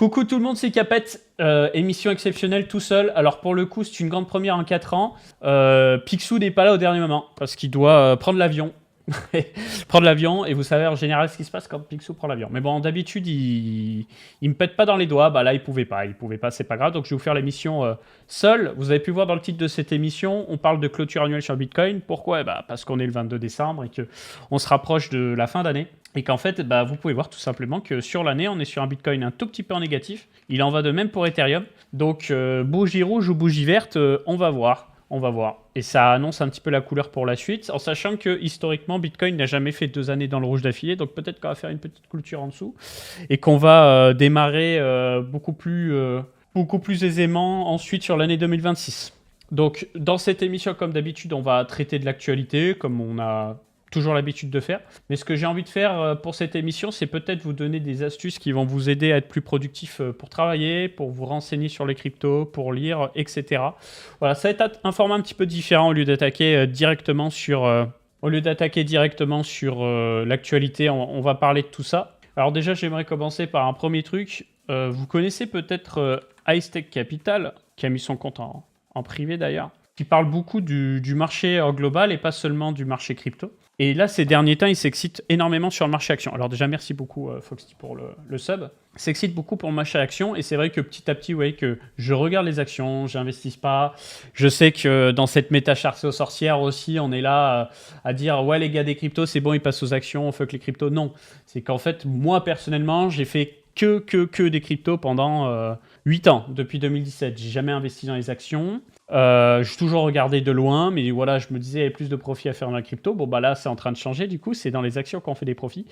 Coucou tout le monde, c'est Capet, émission exceptionnelle tout seul. Alors pour le coup, c'est une grande première en 4 ans. Picsou n'est pas là au dernier moment parce qu'il doit prendre l'avion. Prendre l'avion, et vous savez en général ce qui se passe quand Picsou prend l'avion. Mais bon, d'habitude, il me pète pas dans les doigts. Bah là, il pouvait pas, c'est pas grave. Donc je vais vous faire l'émission seul. Vous avez pu voir dans le titre de cette émission, on parle de clôture annuelle sur Bitcoin. Pourquoi? Bah, parce qu'on est le 22 décembre et qu'on se rapproche de la fin d'année. Et qu'en fait, bah, vous pouvez voir tout simplement que sur l'année, on est sur un Bitcoin un tout petit peu en négatif. Il en va de même pour Ethereum. Donc, bougie rouge ou bougie verte, on va voir. On va voir. Et ça annonce un petit peu la couleur pour la suite, en sachant que historiquement, Bitcoin n'a jamais fait 2 années dans le rouge d'affilée. Donc peut-être qu'on va faire une petite clôture en dessous et qu'on va démarrer beaucoup plus aisément ensuite sur l'année 2026. Donc dans cette émission, comme d'habitude, on va traiter de l'actualité, comme on a toujours l'habitude de faire. Mais ce que j'ai envie de faire pour cette émission, c'est peut-être vous donner des astuces qui vont vous aider à être plus productif pour travailler, pour vous renseigner sur les cryptos, pour lire, etc. Voilà, ça va être un format un petit peu différent au lieu d'attaquer directement sur l'actualité. On va parler de tout ça. Alors déjà, j'aimerais commencer par un premier truc. Vous connaissez peut-être Hightech Capital, qui a mis son compte en privé d'ailleurs, qui parle beaucoup du marché global et pas seulement du marché crypto. Et là, ces derniers temps, il s'excite énormément sur le marché action. Alors déjà, merci beaucoup Foxy pour le sub. Il s'excite beaucoup pour le marché action et c'est vrai que petit à petit, vous voyez que je regarde les actions, j'investis pas. Je sais que dans cette méta chassée aux sorcières aussi, on est là à dire « Ouais, les gars des cryptos, c'est bon, ils passent aux actions, on fuck les cryptos. » Non, c'est qu'en fait, moi, personnellement, j'ai fait que des cryptos pendant 8 ans, depuis 2017. J'ai jamais investi dans les actions. J'ai toujours regardé de loin, mais voilà, je me disais, il y avait plus de profits à faire dans la crypto. Bon, bah là, c'est en train de changer, du coup, c'est dans les actions qu'on fait des profits.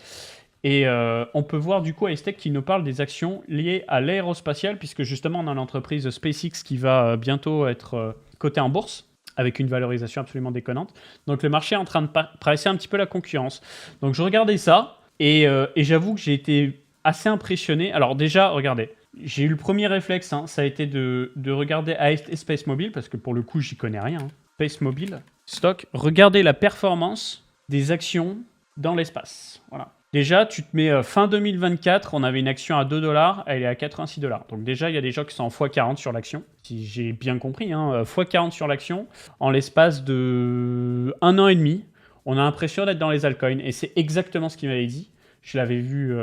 Et on peut voir, du coup, Hightech qui nous parle des actions liées à l'aérospatiale, puisque justement, on a l'entreprise SpaceX qui va bientôt être cotée en bourse, avec une valorisation absolument déconnante. Donc, le marché est en train de presser un petit peu la concurrence. Donc, je regardais ça, et j'avoue que j'ai été assez impressionné. Alors déjà, regardez, j'ai eu le premier réflexe, ça a été de regarder AST Space Mobile, parce que pour le coup, j'y connais rien. Space Mobile, stock, regardez la performance des actions dans l'espace. Voilà. Déjà, tu te mets fin 2024, on avait une action à $2, elle est à 86 $. Donc déjà, il y a des gens qui sont en x40 sur l'action, si j'ai bien compris, x40 sur l'action, en l'espace de 1 an et demi. On a l'impression d'être dans les altcoins, et c'est exactement ce qu'il m'avait dit. Je l'avais vu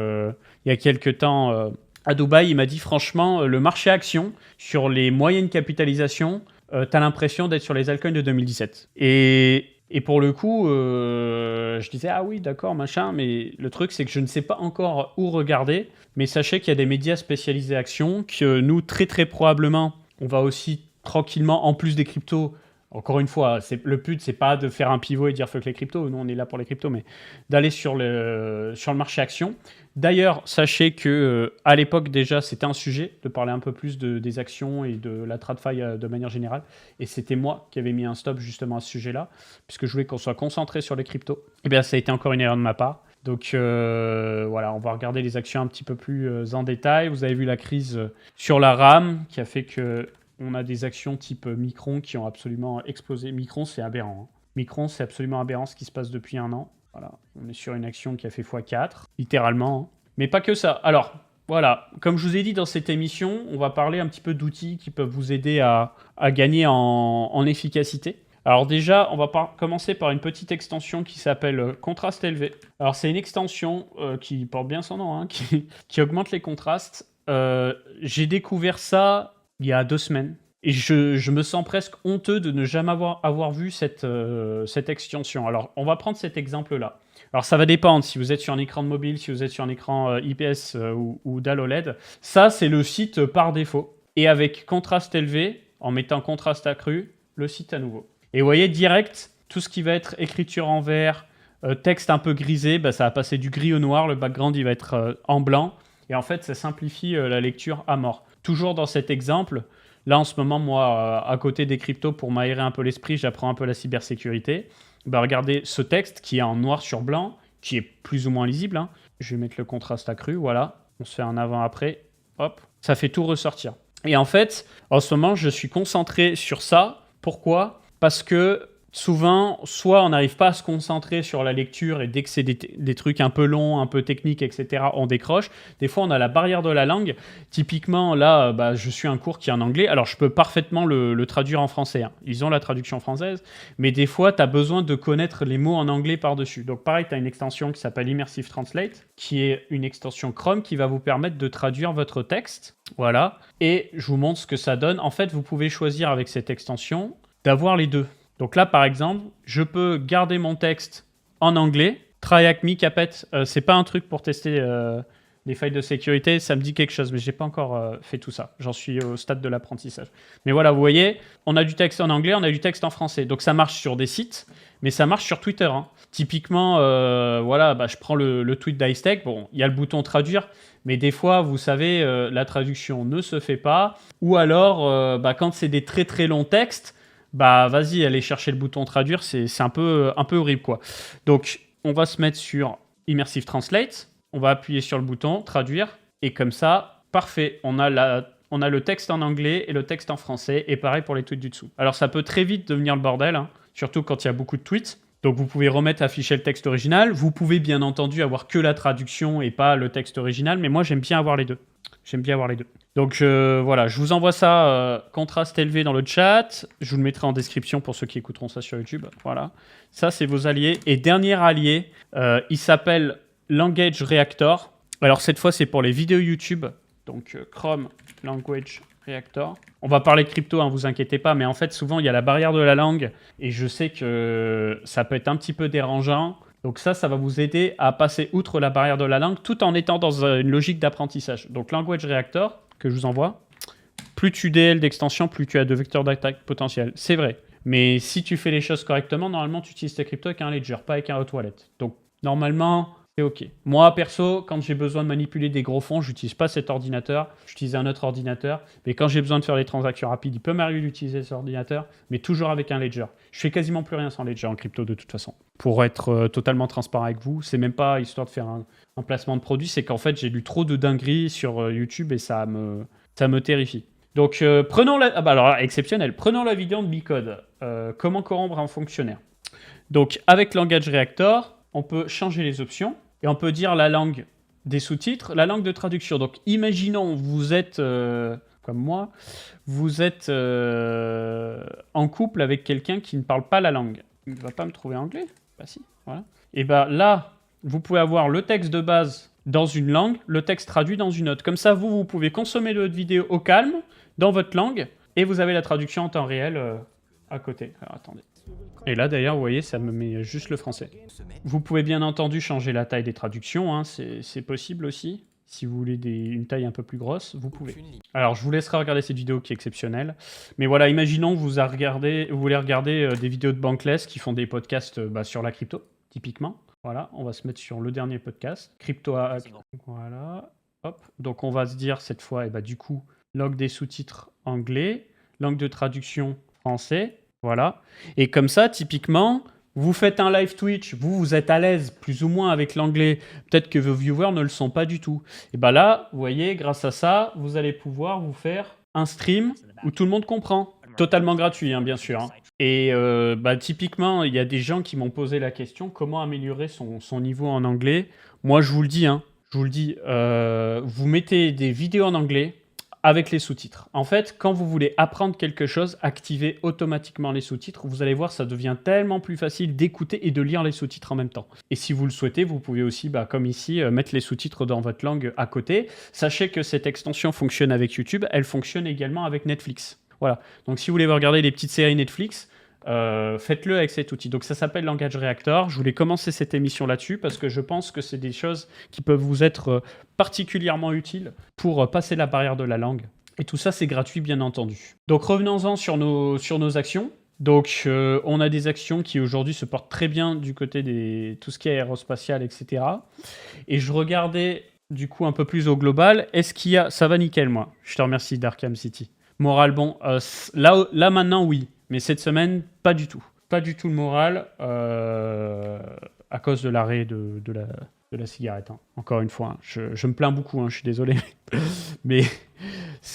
il y a quelques temps à Dubaï. Il m'a dit franchement, le marché action, sur les moyennes capitalisations, t'as l'impression d'être sur les altcoins de 2017. Et pour le coup, je disais, ah oui, d'accord, machin, mais le truc, c'est que je ne sais pas encore où regarder, mais sachez qu'il y a des médias spécialisés actions, que nous, très très probablement, on va aussi tranquillement, en plus des cryptos. Encore une fois, le but, c'est pas de faire un pivot et dire fuck les cryptos, nous on est là pour les cryptos, mais d'aller sur le marché action. D'ailleurs, sachez que à l'époque déjà, c'était un sujet de parler un peu plus des actions et de la TradFi de manière générale. Et c'était moi qui avais mis un stop justement à ce sujet-là, puisque je voulais qu'on soit concentré sur les cryptos. Et bien, ça a été encore une erreur de ma part. Donc voilà, on va regarder les actions un petit peu plus en détail. Vous avez vu la crise sur la RAM qui a fait que on a des actions type Micron qui ont absolument explosé. Micron, c'est aberrant. Micron, c'est absolument aberrant ce qui se passe depuis 1 an. Voilà, on est sur une action qui a fait x4, littéralement. Mais pas que ça. Alors, voilà, comme je vous ai dit dans cette émission, on va parler un petit peu d'outils qui peuvent vous aider à gagner en efficacité. Alors déjà, on va commencer par une petite extension qui s'appelle Contraste élevé. Alors c'est une extension qui porte bien son nom, qui augmente les contrastes. J'ai découvert ça il y a 2 semaines. Et je me sens presque honteux de ne jamais avoir vu cette extension. Alors, on va prendre cet exemple-là. Alors, ça va dépendre si vous êtes sur un écran de mobile, si vous êtes sur un écran IPS ou DAL OLED. Ça, c'est le site par défaut. Et avec contraste élevé, en mettant contraste accru, le site à nouveau. Et vous voyez, direct, tout ce qui va être écriture en vert, texte un peu grisé, ça va passer du gris au noir. Le background, il va être en blanc. Et en fait, ça simplifie la lecture à mort. Toujours dans cet exemple, là en ce moment, moi, à côté des cryptos, pour m'aérer un peu l'esprit, j'apprends un peu la cybersécurité. Regardez ce texte qui est en noir sur blanc, qui est plus ou moins lisible. Je vais mettre le contraste accru, voilà. On se fait un avant-après, hop, ça fait tout ressortir. Et en fait, en ce moment, je suis concentré sur ça. Pourquoi ? Parce que souvent, soit on n'arrive pas à se concentrer sur la lecture et dès que c'est des trucs un peu longs, un peu techniques, etc., on décroche. Des fois, on a la barrière de la langue. Typiquement, là, je suis un cours qui est en anglais. Alors, je peux parfaitement le traduire en français, hein. Ils ont la traduction française. Mais des fois, tu as besoin de connaître les mots en anglais par-dessus. Donc, pareil, tu as une extension qui s'appelle Immersive Translate, qui est une extension Chrome qui va vous permettre de traduire votre texte. Voilà. Et je vous montre ce que ça donne. En fait, vous pouvez choisir avec cette extension d'avoir les deux. Donc là, par exemple, je peux garder mon texte en anglais. Try Hack Me, Capet, c'est pas un truc pour tester les failles de sécurité. Ça me dit quelque chose, mais j'ai pas encore fait tout ça. J'en suis au stade de l'apprentissage. Mais voilà, vous voyez, on a du texte en anglais, on a du texte en français. Donc ça marche sur des sites, mais ça marche sur Twitter, hein. Typiquement, je prends le tweet d'Icetech. Bon, il y a le bouton traduire, mais des fois, vous savez, la traduction ne se fait pas. Ou alors, quand c'est des très très longs textes, vas-y, allez chercher le bouton traduire, c'est un peu horrible, quoi. Donc, on va se mettre sur Immersive Translate, on va appuyer sur le bouton traduire, et comme ça, parfait, on a le texte en anglais et le texte en français, et pareil pour les tweets du dessous. Alors, ça peut très vite devenir le bordel, hein, surtout quand il y a beaucoup de tweets. Donc, vous pouvez remettre afficher le texte original. Vous pouvez, bien entendu, avoir que la traduction et pas le texte original, mais moi, j'aime bien avoir les deux. Donc voilà, je vous envoie ça, contraste élevé dans le chat. Je vous le mettrai en description pour ceux qui écouteront ça sur YouTube. Voilà, ça c'est vos alliés. Et dernier allié, il s'appelle Language Reactor. Alors cette fois c'est pour les vidéos YouTube. Donc Chrome Language Reactor. On va parler crypto, hein, vous inquiétez pas, mais en fait souvent il y a la barrière de la langue et je sais que ça peut être un petit peu dérangeant. Donc ça va vous aider à passer outre la barrière de la langue tout en étant dans une logique d'apprentissage. Donc Language Reactor, que je vous envoie, plus tu DL d'extension, plus tu as de vecteurs d'attaque potentiels. C'est vrai. Mais si tu fais les choses correctement, normalement tu utilises ta crypto avec un ledger, pas avec un hot wallet. Donc normalement, c'est OK. Moi, perso, quand j'ai besoin de manipuler des gros fonds, j'utilise pas cet ordinateur, j'utilise un autre ordinateur. Mais quand j'ai besoin de faire des transactions rapides, il peut m'arriver d'utiliser cet ordinateur, mais toujours avec un ledger. Je fais quasiment plus rien sans ledger en crypto de toute façon. Pour être totalement transparent avec vous, c'est même pas histoire de faire un placement de produit, c'est qu'en fait, j'ai lu trop de dingueries sur YouTube et ça me terrifie. Donc, alors exceptionnel, prenons la vidéo de Bicode. Comment corrompre un fonctionnaire. Donc, avec Language Reactor, on peut changer les options. Et on peut dire la langue des sous-titres, la langue de traduction. Donc, imaginons, vous êtes, comme moi, vous êtes en couple avec quelqu'un qui ne parle pas la langue. Il ne va pas me trouver anglais? Bah si, voilà. Et là, vous pouvez avoir le texte de base dans une langue, le texte traduit dans une autre. Comme ça, vous pouvez consommer votre vidéo au calme, dans votre langue, et vous avez la traduction en temps réel à côté. Alors, attendez. Et là, d'ailleurs, vous voyez, ça me met juste le français. Vous pouvez bien entendu changer la taille des traductions, hein, c'est possible aussi. Si vous voulez une taille un peu plus grosse, vous pouvez. Alors, je vous laisserai regarder cette vidéo qui est exceptionnelle. Mais voilà, imaginons que vous voulez regarder des vidéos de Bankless qui font des podcasts sur la crypto, typiquement. Voilà, on va se mettre sur le dernier podcast, Crypto Hack. Voilà, hop. Donc, on va se dire cette fois, du coup, langue des sous-titres anglais, langue de traduction français. Voilà. Et comme ça, typiquement, vous faites un live Twitch, vous êtes à l'aise plus ou moins avec l'anglais, peut-être que vos viewers ne le sont pas du tout. Et là, vous voyez, grâce à ça, vous allez pouvoir vous faire un stream où tout le monde comprend. Totalement gratuit, hein, bien sûr. Hein. Et typiquement, il y a des gens qui m'ont posé la question, comment améliorer son niveau en anglais? Moi, je vous le dis, vous mettez des vidéos en anglais, avec les sous-titres. En fait, quand vous voulez apprendre quelque chose, activez automatiquement les sous-titres. Vous allez voir, ça devient tellement plus facile d'écouter et de lire les sous-titres en même temps. Et si vous le souhaitez, vous pouvez aussi, comme ici, mettre les sous-titres dans votre langue à côté. Sachez que cette extension fonctionne avec YouTube, elle fonctionne également avec Netflix. Voilà. Donc si vous voulez regarder les petites séries Netflix, faites-le avec cet outil. Donc ça s'appelle Language Reactor. Je voulais commencer cette émission là-dessus parce que je pense que c'est des choses qui peuvent vous être particulièrement utiles pour passer la barrière de la langue. Et tout ça, c'est gratuit, bien entendu. Donc revenons-en sur nos actions. Donc on a des actions qui aujourd'hui se portent très bien du côté de tout ce qui est aérospatial, etc. Et je regardais du coup un peu plus au global. Est-ce qu'il y a... Ça va nickel, moi. Je te remercie, Darkham City. Moral, bon. Là maintenant, oui. Mais cette semaine, pas du tout. Pas du tout le moral, à cause de l'arrêt de la cigarette. Hein. Encore une fois, hein. Je me plains beaucoup, hein, je suis désolé. Mais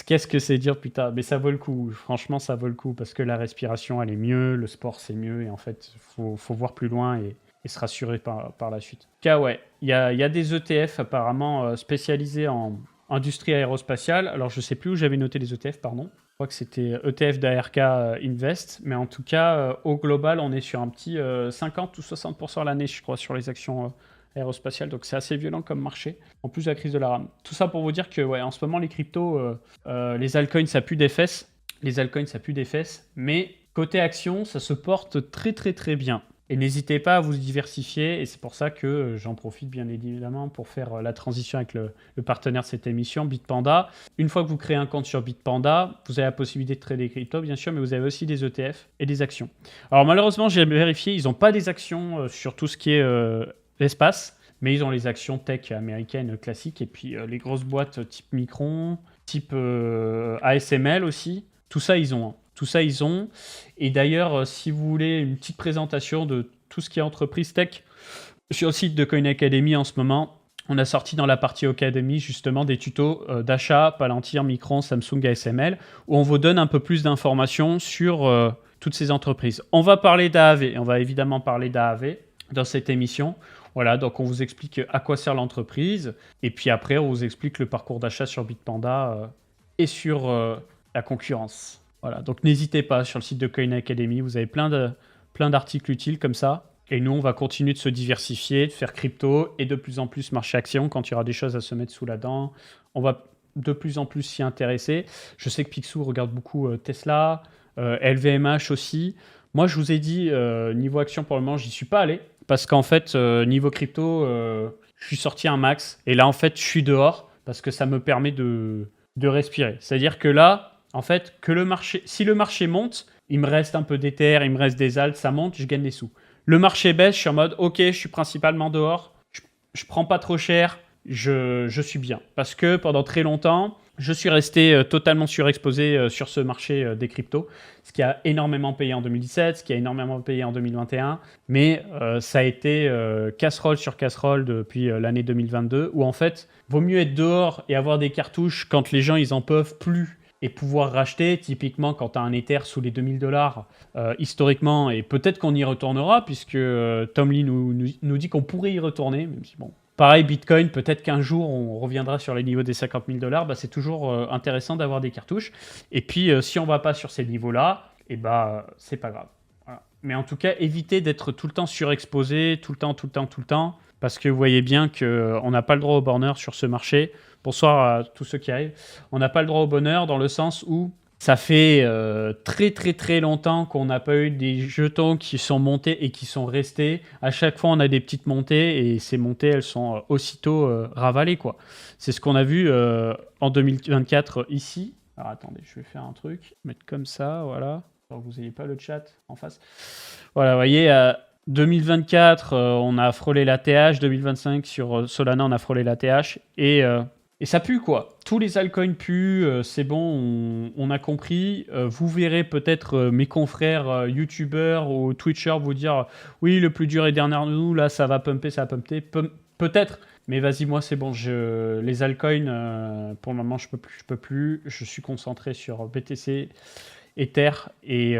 Qu'est-ce que c'est dur, putain. Mais ça vaut le coup. Franchement, ça vaut le coup parce que la respiration, elle est mieux, le sport, c'est mieux. Et en fait, faut voir plus loin et se rassurer par la suite. En tout cas, ouais, il y a des ETF apparemment spécialisés en industrie aérospatiale. Alors, je sais plus où j'avais noté les ETF, pardon. Je crois que c'était ETF d'ARK Invest. Mais en tout cas, au global, on est sur un petit 50 ou 60% à l'année, je crois, sur les actions aérospatiales. Donc, c'est assez violent comme marché. En plus de la crise de la RAM. Tout ça pour vous dire que, ouais, en ce moment, les cryptos, les altcoins, ça pue des fesses. Les altcoins, ça pue des fesses. Mais côté action, ça se porte très, très, très bien. Et n'hésitez pas à vous diversifier, et c'est pour ça que j'en profite bien évidemment pour faire la transition avec le partenaire de cette émission, Bitpanda. Une fois que vous créez un compte sur Bitpanda, vous avez la possibilité de trader des cryptos, bien sûr, mais vous avez aussi des ETF et des actions. Alors malheureusement, j'ai vérifié, ils n'ont pas des actions sur tout ce qui est l'espace, mais ils ont les actions tech américaines classiques, et puis les grosses boîtes type Micron, type ASML aussi, tout ça ils ont. Tout ça, ils ont. Et d'ailleurs, si vous voulez une petite présentation de tout ce qui est entreprise tech, sur le site de Coin Academy en ce moment, on a sorti dans la partie Academy justement des tutos d'achat, Palantir, Micron, Samsung, ASML, où on vous donne un peu plus d'informations sur toutes ces entreprises. On va parler d'AAV, on va évidemment parler d'AAV dans cette émission. Voilà, donc on vous explique à quoi sert l'entreprise, et puis après, on vous explique le parcours d'achat sur Bitpanda et sur la concurrence. Voilà, donc n'hésitez pas sur le site de Coin Academy, vous avez plein d'articles utiles comme ça. Et nous, on va continuer de se diversifier, de faire crypto et de plus en plus marché action quand il y aura des choses à se mettre sous la dent. On va de plus en plus s'y intéresser. Je sais que Picsou regarde beaucoup Tesla, LVMH aussi. Moi, je vous ai dit, niveau action pour le moment, j'y suis pas allé. Parce qu'en fait, niveau crypto, je suis sorti un max. Et là, en fait, je suis dehors parce que ça me permet de respirer. C'est-à-dire que là, en fait, si le marché monte, il me reste un peu d'Ether, il me reste des alts, ça monte, je gagne des sous. Le marché baisse, je suis en mode, ok, je suis principalement dehors, je prends pas trop cher, je suis bien. Parce que pendant très longtemps, je suis resté totalement surexposé sur ce marché des cryptos, ce qui a énormément payé en 2017, ce qui a énormément payé en 2021, mais ça a été casserole sur casserole depuis l'année 2022, où en fait, vaut mieux être dehors et avoir des cartouches quand les gens, ils en peuvent plus, et pouvoir racheter, typiquement quand tu as un Ether sous les $2000 historiquement, et peut-être qu'on y retournera, puisque Tom Lee nous dit qu'on pourrait y retourner, même si bon. Pareil, Bitcoin, peut-être qu'un jour on reviendra sur les niveaux des $50 000, bah, c'est toujours intéressant d'avoir des cartouches. Et puis si on ne va pas sur ces niveaux-là, et bah, c'est pas grave. Voilà. Mais en tout cas, évitez d'être tout le temps surexposé, tout le temps, parce que vous voyez bien qu'on n'a pas le droit au bonheur sur ce marché. Bonsoir à tous ceux qui arrivent. On n'a pas le droit au bonheur dans le sens où ça fait très très très longtemps qu'on n'a pas eu des jetons qui sont montés et qui sont restés. À chaque fois, on a des petites montées et ces montées, elles sont aussitôt ravalées, quoi. C'est ce qu'on a vu en 2024 ici. Alors attendez, je vais faire un truc. Mettre comme ça, voilà. Pour que vous n'ayez pas le chat en face. Voilà, vous voyez... 2024, on a frôlé la TH. 2025, sur Solana, on a frôlé la TH. Et ça pue, quoi. Tous les altcoins puent. C'est bon, on a compris. Vous verrez peut-être mes confrères YouTubeurs ou Twitchers vous dire « Oui, le plus dur est derrière nous. Là, ça va pumper, ça va pumper. » Peut-être. Mais vas-y, moi, c'est bon. Les altcoins, pour le moment, je peux plus. Je suis concentré sur BTC, Ether et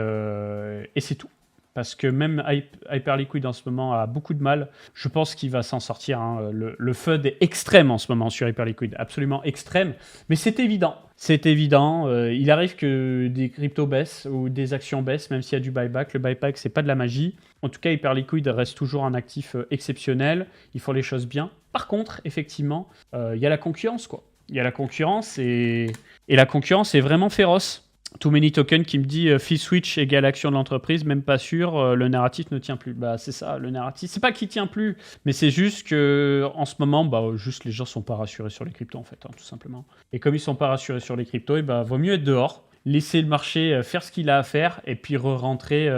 c'est tout. Parce que même Hyperliquid en ce moment a beaucoup de mal. Je pense qu'il va s'en sortir. Hein. Le FUD est extrême en ce moment sur Hyperliquid, absolument extrême. Mais c'est évident. C'est évident. Il arrive que des cryptos baissent ou des actions baissent, même s'il y a du buyback. Le buyback, c'est pas de la magie. En tout cas, Hyperliquid reste toujours un actif exceptionnel. Ils font les choses bien. Par contre, effectivement, il y a la concurrence, quoi. Il y a la concurrence et la concurrence est vraiment féroce. Too Many Token qui me dit fee switch égale action de l'entreprise, même pas sûr, le narratif ne tient plus. Bah c'est ça, le narratif. C'est pas qu'il tient plus, mais c'est juste que en ce moment, bah juste les gens sont pas rassurés sur les cryptos en fait, hein, tout simplement. Et comme ils sont pas rassurés sur les cryptos, et bah vaut mieux être dehors, laisser le marché faire ce qu'il a à faire et puis re-rentrer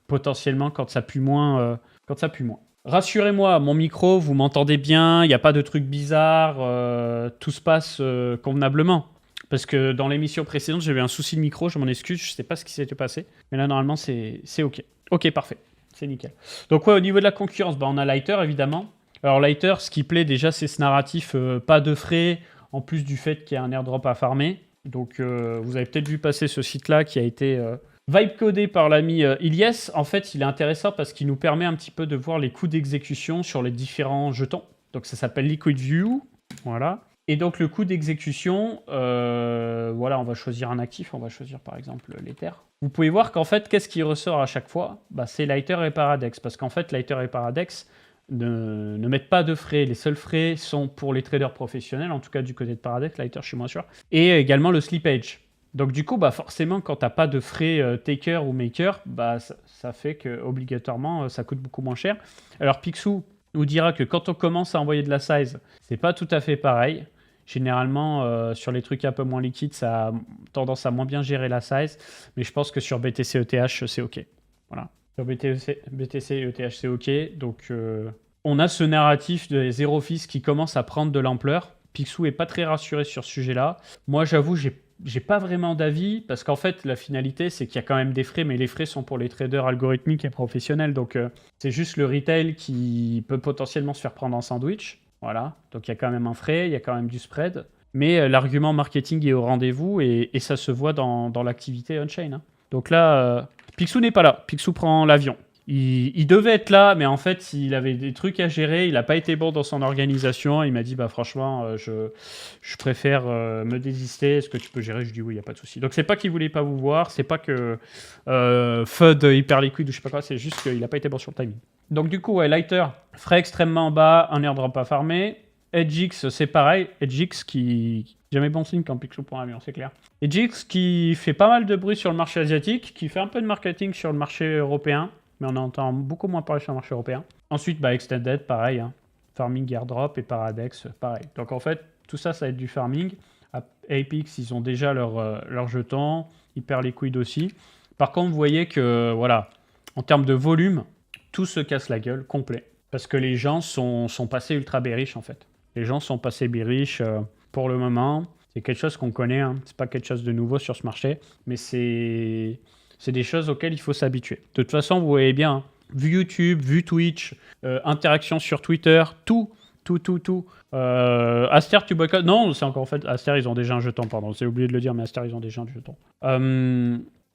potentiellement quand ça pue moins. Rassurez-moi, mon micro, vous m'entendez bien, il n'y a pas de trucs bizarres, tout se passe convenablement. Parce que dans l'émission précédente, j'avais un souci de micro, je m'en excuse, je ne sais pas ce qui s'était passé. Mais là, normalement, c'est OK. OK, parfait. C'est nickel. Donc, ouais, au niveau de la concurrence, bah, on a Lighter, évidemment. Alors, Lighter, ce qui plaît déjà, c'est ce narratif pas de frais, en plus du fait qu'il y a un airdrop à farmer. Donc, vous avez peut-être vu passer ce site-là qui a été vibe codé par l'ami Ilyes. En fait, il est intéressant parce qu'il nous permet un petit peu de voir les coûts d'exécution sur les différents jetons. Donc, ça s'appelle Liquid View. Voilà. Et donc, le coût d'exécution, voilà, on va choisir un actif. On va choisir par exemple l'Ether. Vous pouvez voir qu'en fait, qu'est-ce qui ressort à chaque fois? C'est Lighter et Paradex. Parce qu'en fait, Lighter et Paradex ne mettent pas de frais. Les seuls frais sont pour les traders professionnels, en tout cas du côté de Paradex. Lighter, je suis moins sûr. Et également le slippage. Donc du coup, forcément, quand tu n'as pas de frais taker ou maker, ça fait que obligatoirement, ça coûte beaucoup moins cher. Alors Picsou nous dira que quand on commence à envoyer de la size, c'est pas tout à fait pareil. Généralement, sur les trucs un peu moins liquides, ça a tendance à moins bien gérer la size. Mais je pense que sur BTC ETH, c'est OK. Voilà. Sur BTC ETH, c'est OK. Donc, on a ce narratif des zéro fees qui commence à prendre de l'ampleur. Picsou est pas très rassuré sur ce sujet-là. Moi, j'avoue, j'ai pas vraiment d'avis parce qu'en fait, la finalité, c'est qu'il y a quand même des frais, mais les frais sont pour les traders algorithmiques et professionnels. Donc, c'est juste le retail qui peut potentiellement se faire prendre en sandwich. Voilà, donc il y a quand même un frais, il y a quand même du spread, mais l'argument marketing est au rendez-vous et ça se voit dans l'activité on-chain. Hein. Donc là, Picsou n'est pas là, Picsou prend l'avion. Il devait être là, mais en fait, il avait des trucs à gérer, il n'a pas été bon dans son organisation, il m'a dit, franchement, je préfère me désister, est-ce que tu peux gérer? Je dis oui, il n'y a pas de souci. Donc c'est pas qu'il voulait pas vous voir, c'est pas que FUD hyper liquide ou je sais pas quoi, c'est juste qu'il n'a pas été bon sur le timing. Donc du coup, ouais, Lighter, frais extrêmement bas, un airdrop à farmer. Edgix, c'est pareil. Edgix qui... Jamais bon signe quand Picsou prend l'avion, c'est clair. Edgix qui fait pas mal de bruit sur le marché asiatique, qui fait un peu de marketing sur le marché européen, mais on entend beaucoup moins parler sur le marché européen. Ensuite, Extended, pareil. Hein. Farming, airdrop et Paradex, pareil. Donc en fait, tout ça, ça va être du farming. Apex, ils ont déjà leur jetons. Hyper liquide aussi. Par contre, vous voyez que, voilà, en termes de volume, tout se casse la gueule, complet. Parce que les gens sont passés ultra bearish, en fait. Les gens sont passés bearish pour le moment. C'est quelque chose qu'on connaît, hein. C'est pas quelque chose de nouveau sur ce marché, mais c'est des choses auxquelles il faut s'habituer. De toute façon, vous voyez bien, hein, vu YouTube, vu Twitch, interaction sur Twitter, tout. Aster, tu boycottes? Non, c'est encore en fait, Aster, ils ont déjà un jeton, pardon. J'ai oublié de le dire, mais Aster, ils ont déjà un jeton.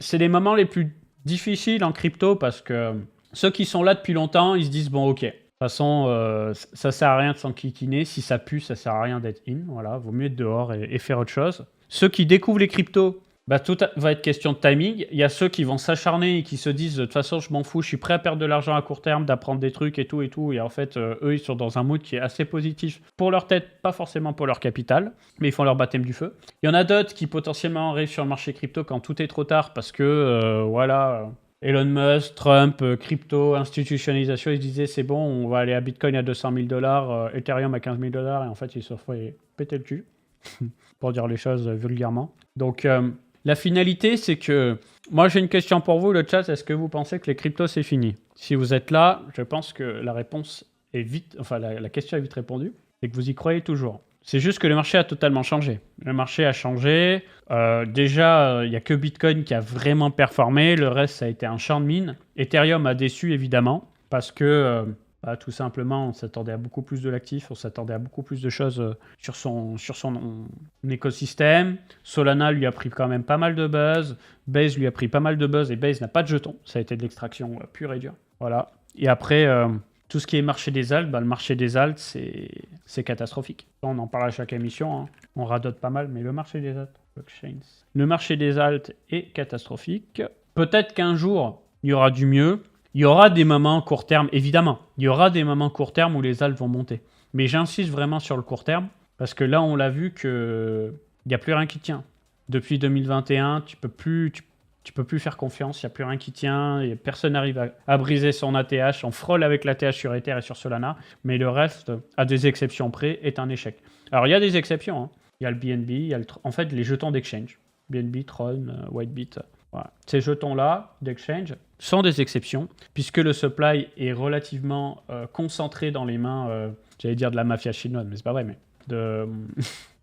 C'est les moments les plus difficiles en crypto parce que ceux qui sont là depuis longtemps, ils se disent, bon, ok, de toute façon, ça sert à rien de s'enquiquiner. Si ça pue, ça sert à rien d'être in. Voilà, vaut mieux être dehors et faire autre chose. Ceux qui découvrent les cryptos, tout va être question de timing. Il y a ceux qui vont s'acharner et qui se disent, de toute façon, je m'en fous, je suis prêt à perdre de l'argent à court terme, d'apprendre des trucs et tout. Et en fait, eux, ils sont dans un mood qui est assez positif pour leur tête, pas forcément pour leur capital, mais ils font leur baptême du feu. Il y en a d'autres qui potentiellement arrivent sur le marché crypto quand tout est trop tard parce que, voilà... Elon Musk, Trump, crypto, institutionnalisation, ils se disaient c'est bon, on va aller à Bitcoin à 200 000 $, Ethereum à 15 000 $, et en fait ils se font péter le cul, pour dire les choses vulgairement. Donc la finalité, c'est que, moi j'ai une question pour vous, le chat, est-ce que vous pensez que les cryptos c'est fini? Si vous êtes là, je pense que la réponse est vite, enfin la question est vite répondue, c'est que vous y croyez toujours. C'est juste que le marché a totalement changé. Le marché a changé. Déjà, il n'y a que Bitcoin qui a vraiment performé. Le reste, ça a été un champ de mine. Ethereum a déçu, évidemment, parce que tout simplement, on s'attendait à beaucoup plus de l'actif, on s'attendait à beaucoup plus de choses sur son écosystème. Solana lui a pris quand même pas mal de buzz. Base lui a pris pas mal de buzz et Base n'a pas de jetons. Ça a été de l'extraction pure et dure. Voilà. Et après... tout ce qui est marché des altes, le marché des altes, c'est catastrophique. On en parle à chaque émission, hein. On radote pas mal, mais le marché des altes, le marché des altes est catastrophique. Peut-être qu'un jour, il y aura du mieux. Il y aura des moments court terme, évidemment. Il y aura des moments court terme où les altes vont monter. Mais j'insiste vraiment sur le court terme, parce que là, on l'a vu qu'il n'y a plus rien qui tient. Depuis 2021, tu peux plus faire confiance, il n'y a plus rien qui tient, et personne n'arrive à briser son ATH. On frôle avec l'ATH sur Ether et sur Solana, mais le reste, à des exceptions près, est un échec. Alors, il y a des exceptions. Hein. Il y a le BNB, il y a en fait les jetons d'exchange. BNB, Tron, Whitebit. Voilà. Ces jetons-là d'exchange sont des exceptions, puisque le supply est relativement concentré dans les mains, j'allais dire de la mafia chinoise, mais c'est pas vrai, mais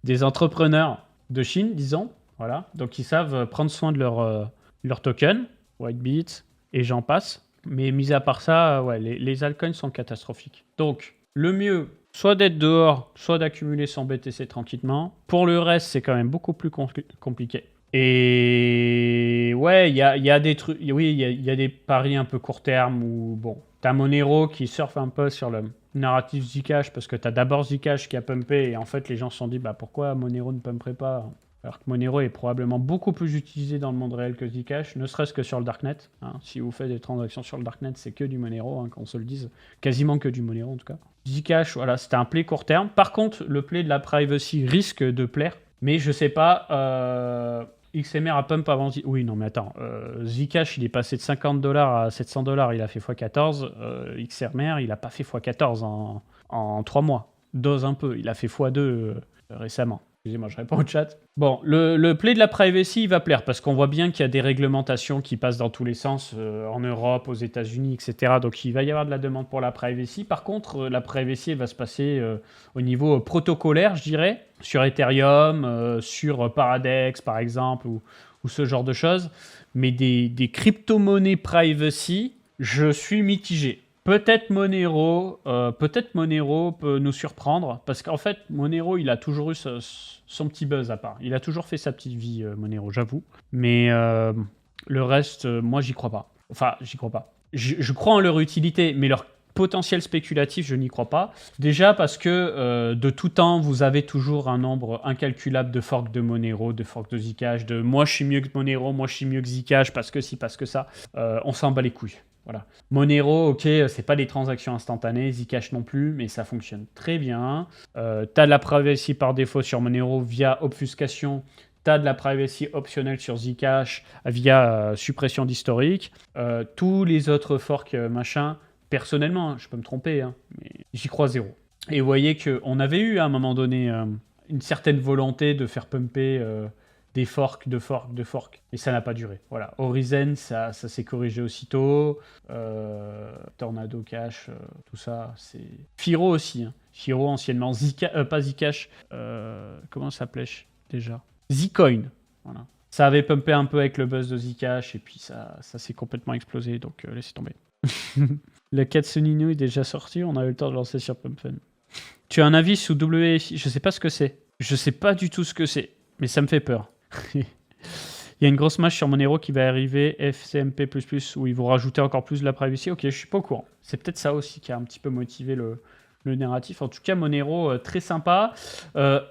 des entrepreneurs de Chine, disons. Voilà. Donc, ils savent prendre soin de leur token, Whitebit, et j'en passe. Mais mis à part ça, les altcoins sont catastrophiques. Donc, le mieux, soit d'être dehors, soit d'accumuler son BTC tranquillement. Pour le reste, c'est quand même beaucoup plus compliqué. Et ouais, il y a des trucs, oui, il y a des paris un peu court terme où, bon, t'as Monero qui surfe un peu sur le narratif Zcash parce que t'as d'abord Zcash qui a pumpé et en fait les gens se sont dit, bah pourquoi Monero ne pumperait pas? Alors que Monero est probablement beaucoup plus utilisé dans le monde réel que Zcash, ne serait-ce que sur le Darknet. Hein. Si vous faites des transactions sur le Darknet, c'est que du Monero, hein, qu'on se le dise. Quasiment que du Monero en tout cas. Zcash, voilà, c'était un play court terme. Par contre, le play de la privacy risque de plaire. Mais je sais pas, XMR a pump avant... Oui, non, mais attends. Zcash, il est passé de $50 à $700, il a fait x14. XMR, il a pas fait x14 en 3 mois. Dose un peu, il a fait x2 récemment. Excusez-moi, je réponds au chat. Bon, le play de la privacy, il va plaire parce qu'on voit bien qu'il y a des réglementations qui passent dans tous les sens en Europe, aux États-Unis, etc. Donc il va y avoir de la demande pour la privacy. Par contre, la privacy va se passer au niveau protocolaire, je dirais, sur Ethereum, sur Paradex par exemple, ou ce genre de choses. Mais des crypto-monnaies privacy, je suis mitigé. Peut-être Monero peut nous surprendre, parce qu'en fait, Monero, il a toujours eu son petit buzz à part. Il a toujours fait sa petite vie, Monero, j'avoue. Mais le reste, moi, j'y crois pas. Enfin, j'y crois pas. Je crois en leur utilité, mais leur potentiel spéculatif, je n'y crois pas. Déjà parce que de tout temps, vous avez toujours un nombre incalculable de forks de Monero, de forks de Zcash, de moi je suis mieux que Monero, moi je suis mieux que Zcash, parce que si, parce que ça. On s'en bat les couilles. Voilà. Monero, ok, c'est pas des transactions instantanées, Zcash non plus, mais ça fonctionne très bien. T'as de la privacy par défaut sur Monero via obfuscation. T'as de la privacy optionnelle sur Zcash via suppression d'historique. Tous les autres forks, machin, personnellement, je peux me tromper, hein, mais j'y crois zéro. Et vous voyez qu'on avait eu à un moment donné une certaine volonté de faire pumper des forks, de forks, et ça n'a pas duré. Voilà, Horizon, ça s'est corrigé aussitôt. Tornado Cash, tout ça, c'est... Firo aussi, hein. Firo anciennement, pas Zcash, comment ça s'appelait déjà? Zcoin, voilà. Ça avait pumpé un peu avec le buzz de Zcash, et puis ça s'est complètement explosé, donc laissez tomber. Le Katsunino est déjà sorti, on a eu le temps de lancer sur PumpFun. Tu as un avis sous WFI? Je sais pas ce que c'est. Je sais pas du tout ce que c'est, mais ça me fait peur. Il y a une grosse match sur Monero qui va arriver, FCMP++, où ils vont rajouter encore plus de la privacy. Ok, je suis pas au courant. C'est peut-être ça aussi qui a un petit peu motivé le narratif. En tout cas, Monero, très sympa.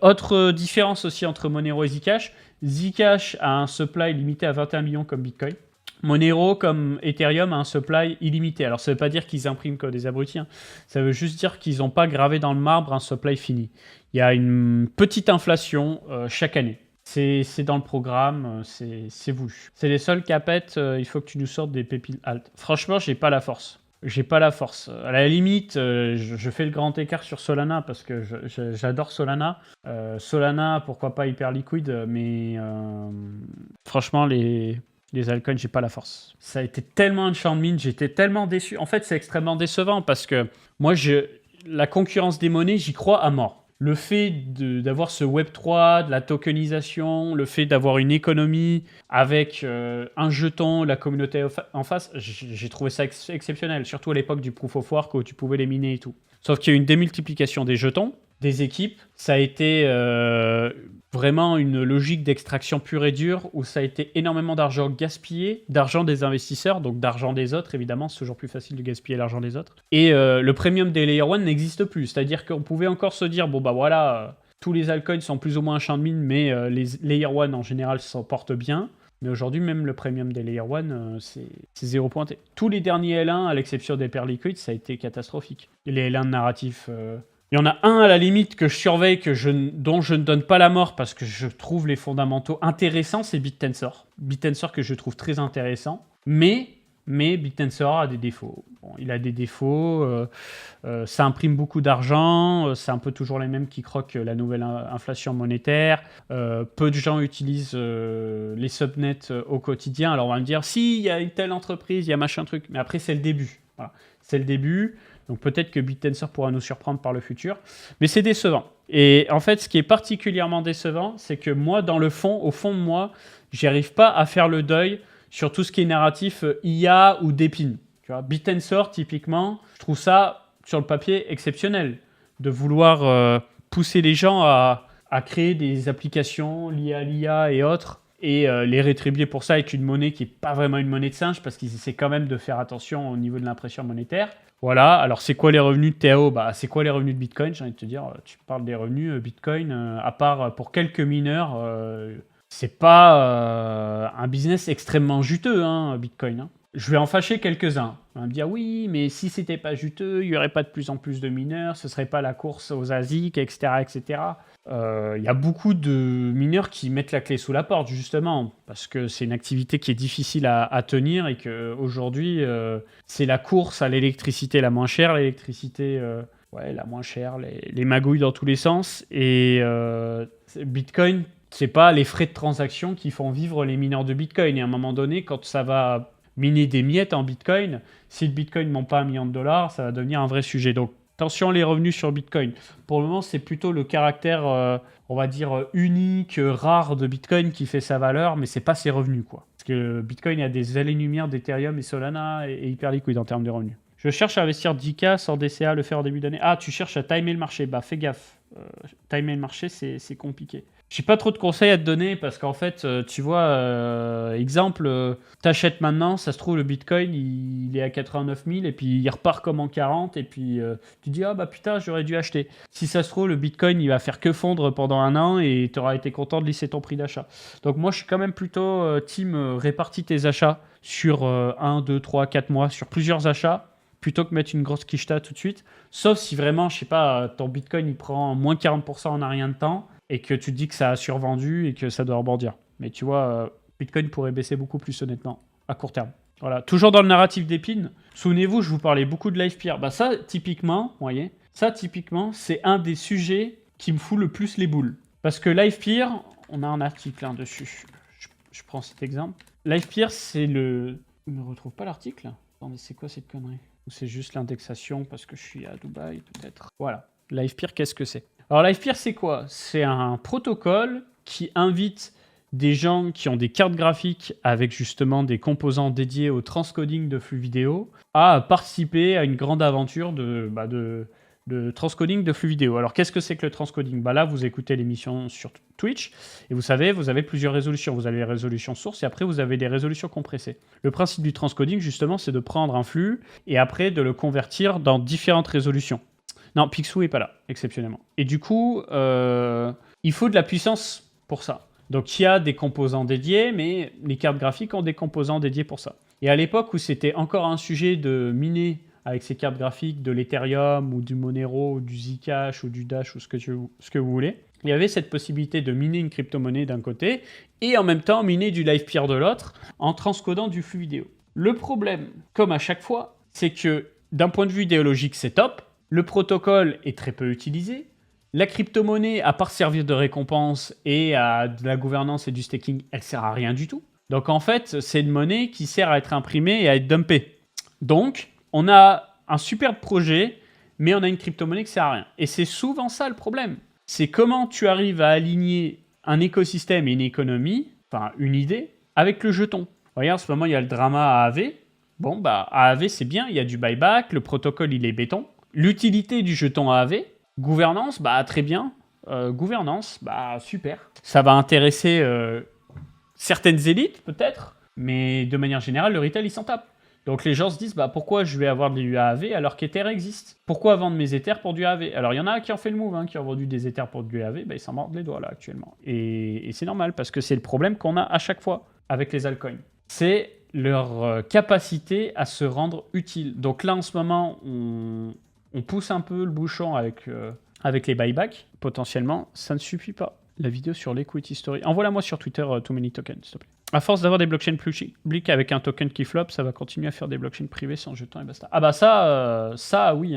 Autre différence aussi entre Monero et Zcash. Zcash a un supply limité à 21 millions comme Bitcoin. Monero, comme Ethereum, a un supply illimité. Alors, ça ne veut pas dire qu'ils impriment comme des abrutis. Hein. Ça veut juste dire qu'ils n'ont pas gravé dans le marbre un supply fini. Il y a une petite inflation chaque année. C'est dans le programme, c'est voulu. C'est les seuls capettes, il faut que tu nous sortes des pépites alt. Franchement, j'ai pas la force. J'ai pas la force. À la limite, je fais le grand écart sur Solana parce que j'adore Solana. Solana, pourquoi pas hyper liquide, mais franchement, les altcoins, j'ai pas la force. Ça a été tellement un champ de mine, j'étais tellement déçu. En fait, c'est extrêmement décevant parce que moi, la concurrence des monnaies, j'y crois à mort. Le fait d'avoir ce Web3, de la tokenisation, le fait d'avoir une économie avec un jeton, la communauté en face, j'ai trouvé ça exceptionnel, surtout à l'époque du Proof of Work où tu pouvais les miner et tout. Sauf qu'il y a eu une démultiplication des jetons, des équipes, ça a été vraiment une logique d'extraction pure et dure où ça a été énormément d'argent gaspillé, d'argent des investisseurs, donc d'argent des autres, évidemment, c'est toujours plus facile de gaspiller l'argent des autres. Et le premium des Layer 1 n'existe plus, c'est-à-dire qu'on pouvait encore se dire, bon bah voilà, tous les altcoins sont plus ou moins un champ de mine, mais les Layer 1 en général s'en portent bien. Mais aujourd'hui, même le premium des Layer 1, c'est zéro pointé. Tous les derniers L1, à l'exception des paires liquides, ça a été catastrophique. Et les L1 narratifs... Il y en a un à la limite que je surveille, dont je ne donne pas la mort parce que je trouve les fondamentaux intéressants, c'est BitTensor. BitTensor que je trouve très intéressant, mais BitTensor a des défauts. Bon, il a des défauts, ça imprime beaucoup d'argent, c'est un peu toujours les mêmes qui croquent la nouvelle inflation monétaire. Peu de gens utilisent les subnets au quotidien. Alors on va me dire, si, il y a une telle entreprise, il y a machin truc, mais après c'est le début. Voilà. C'est le début. Donc peut-être que BitTensor pourra nous surprendre par le futur. Mais c'est décevant. Et en fait, ce qui est particulièrement décevant, c'est que moi, au fond de moi, j'arrive pas à faire le deuil sur tout ce qui est narratif IA ou Dépine. Tu vois, BitTensor, typiquement, je trouve ça, sur le papier, exceptionnel. de vouloir pousser les gens à créer des applications liées à l'IA et autres, et les rétribuer pour ça avec une monnaie qui n'est pas vraiment une monnaie de singe, parce qu'ils essaient quand même de faire attention au niveau de l'impression monétaire. Voilà, alors c'est quoi les revenus de TAO? Bah, c'est quoi les revenus de Bitcoin? J'ai envie de te dire, tu parles des revenus Bitcoin, à part pour quelques mineurs, c'est pas un business extrêmement juteux, hein, Bitcoin. Hein. Je vais en fâcher quelques-uns. On va me dire, oui, mais si c'était pas juteux, il n'y aurait pas de plus en plus de mineurs, ce serait pas la course aux ASIC, etc., etc. Il y a beaucoup de mineurs qui mettent la clé sous la porte, justement, parce que c'est une activité qui est difficile à tenir et qu'aujourd'hui, c'est la course à l'électricité la moins chère, l'électricité la moins chère, les magouilles dans tous les sens. Et Bitcoin, c'est pas les frais de transaction qui font vivre les mineurs de Bitcoin. Et à un moment donné, quand ça va miner des miettes en Bitcoin, si le Bitcoin ne monte pas $1 million, ça va devenir un vrai sujet. Donc, attention les revenus sur Bitcoin. Pour le moment, c'est plutôt le caractère, on va dire, unique, rare de Bitcoin qui fait sa valeur, mais c'est pas ses revenus, quoi. Parce que Bitcoin a des années-lumière d'Ethereum et Solana et hyper liquide en termes de revenus. Je cherche à investir 10K sans DCA, le faire en début d'année. Ah, tu cherches à timer le marché. Bah, fais gaffe. Timer le marché, c'est compliqué. J'ai pas trop de conseils à te donner parce qu'en fait, tu vois, exemple, t'achètes maintenant, ça se trouve le Bitcoin il est à 89 000 et puis il repart comme en 40 et puis tu dis ah bah putain j'aurais dû acheter. Si ça se trouve le Bitcoin il va faire que fondre pendant un an et tu auras été content de lisser ton prix d'achat. Donc moi je suis quand même plutôt team répartis tes achats sur 1, 2, 3, 4 mois, sur plusieurs achats plutôt que mettre une grosse quicheta tout de suite. Sauf si vraiment, je sais pas, ton Bitcoin il prend moins 40% en un rien de temps et que tu te dis que ça a survendu et que ça doit rebondir. Mais tu vois, Bitcoin pourrait baisser beaucoup plus honnêtement, à court terme. Voilà, toujours dans le narratif d'Épine, souvenez-vous, je vous parlais beaucoup de LivePeer. Bah ça, typiquement, vous voyez, c'est un des sujets qui me fout le plus les boules. Parce que LivePeer, on a un article dessus. Je prends cet exemple. LivePeer, c'est le... Je ne retrouve pas l'article. Attendez, c'est quoi cette connerie? Ou c'est juste l'indexation parce que je suis à Dubaï, peut-être. Voilà. LivePeer, qu'est-ce que c'est? Alors, LivePeer, c'est quoi? C'est un protocole qui invite des gens qui ont des cartes graphiques avec justement des composants dédiés au transcoding de flux vidéo à participer à une grande aventure de transcoding de flux vidéo. Alors, qu'est-ce que c'est que le transcoding? Là, vous écoutez l'émission sur Twitch et vous savez, vous avez plusieurs résolutions. Vous avez les résolutions sources et après, vous avez des résolutions compressées. Le principe du transcoding, justement, c'est de prendre un flux et après de le convertir dans différentes résolutions. Non, Picsou n'est pas là, exceptionnellement. Et du coup, il faut de la puissance pour ça. Donc, il y a des composants dédiés, mais les cartes graphiques ont des composants dédiés pour ça. Et à l'époque où c'était encore un sujet de miner avec ces cartes graphiques de l'Ethereum ou du Monero ou du Zcash ou du Dash ou ce que vous voulez, il y avait cette possibilité de miner une crypto-monnaie d'un côté et en même temps miner du LivePeer de l'autre en transcodant du flux vidéo. Le problème, comme à chaque fois, c'est que d'un point de vue idéologique, c'est top. Le protocole est très peu utilisé. La crypto-monnaie, à part servir de récompense et à de la gouvernance et du staking, elle sert à rien du tout. Donc en fait, c'est une monnaie qui sert à être imprimée et à être dumpée. Donc, on a un superbe projet, mais on a une crypto-monnaie qui sert à rien. Et c'est souvent ça le problème. C'est comment tu arrives à aligner un écosystème et une économie, enfin une idée, avec le jeton. Regarde, en ce moment, il y a le drama AAV. Bon, AAV, c'est bien, il y a du buyback, le protocole, il est béton. L'utilité du jeton AAV, gouvernance, très bien. Gouvernance, super. Ça va intéresser certaines élites, peut-être, mais de manière générale, le retail, il s'en tape. Donc les gens se disent, pourquoi je vais avoir du AAV alors qu'Ether existe? Pourquoi vendre mes Ethers pour du AAV? Alors il y en a qui ont fait le move, qui ont vendu des Ethers pour du AAV, ils s'en mordent les doigts là actuellement. Et c'est normal, parce que c'est le problème qu'on a à chaque fois avec les altcoins. C'est leur capacité à se rendre utile. Donc là, en ce moment, on pousse un peu le bouchon avec les buybacks. Potentiellement, ça ne suffit pas. La vidéo sur l'equity story. Envoie-la-moi sur Twitter, Too Many Tokens, s'il te plaît. À force d'avoir des blockchains publiques avec un token qui flop, ça va continuer à faire des blockchains privées sans jeton et basta. Ça oui.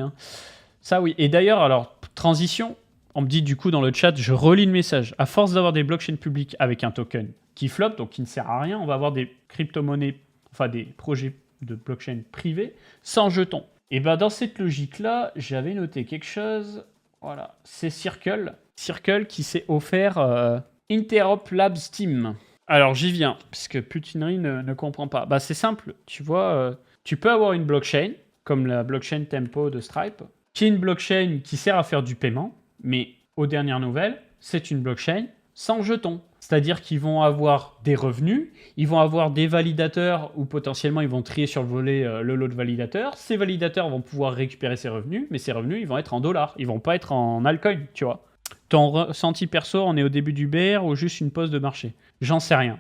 Ça oui. Et d'ailleurs, alors, transition, on me dit du coup dans le chat, je relis le message. À force d'avoir des blockchains publiques avec un token qui flop, donc qui ne sert à rien, on va avoir des crypto-monnaies, enfin des projets de blockchain privés sans jeton. Et dans cette logique-là, j'avais noté quelque chose. Voilà, c'est Circle. Circle qui s'est offert Interop Labs Team. Alors j'y viens, puisque Putinerie ne comprend pas. C'est simple, tu vois, tu peux avoir une blockchain, comme la blockchain Tempo de Stripe, qui est une blockchain qui sert à faire du paiement, mais aux dernières nouvelles, c'est une blockchain sans jetons. C'est-à-dire qu'ils vont avoir des revenus, ils vont avoir des validateurs où potentiellement ils vont trier sur le volet le lot de validateurs. Ces validateurs vont pouvoir récupérer ces revenus, mais ces revenus, ils vont être en dollars. Ils vont pas être en altcoin, tu vois. Ton ressenti perso, on est au début du bear ou juste une pause de marché? J'en sais rien.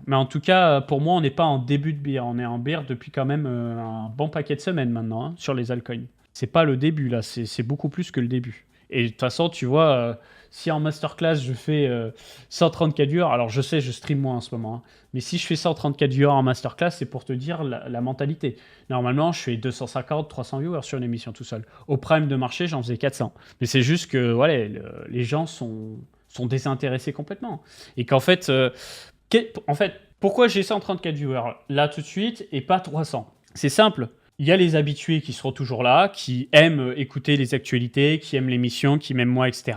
Mais en tout cas, pour moi, on n'est pas en début de bear. On est en bear depuis quand même un bon paquet de semaines maintenant hein, sur les altcoins. C'est pas le début là, c'est beaucoup plus que le début. Et de toute façon, tu vois, si en masterclass je fais 134 viewers, alors je sais, je stream moins en ce moment, hein, mais si je fais 134 viewers en masterclass, c'est pour te dire la mentalité. Normalement, je fais 250, 300 viewers sur une émission tout seul. Au prime de marché, j'en faisais 400. Mais c'est juste que voilà, les gens sont désintéressés complètement. Et qu'en fait, pourquoi j'ai 134 viewers là tout de suite et pas 300? C'est simple. Il y a les habitués qui seront toujours là, qui aiment écouter les actualités, qui aiment l'émission, qui m'aiment moi, etc.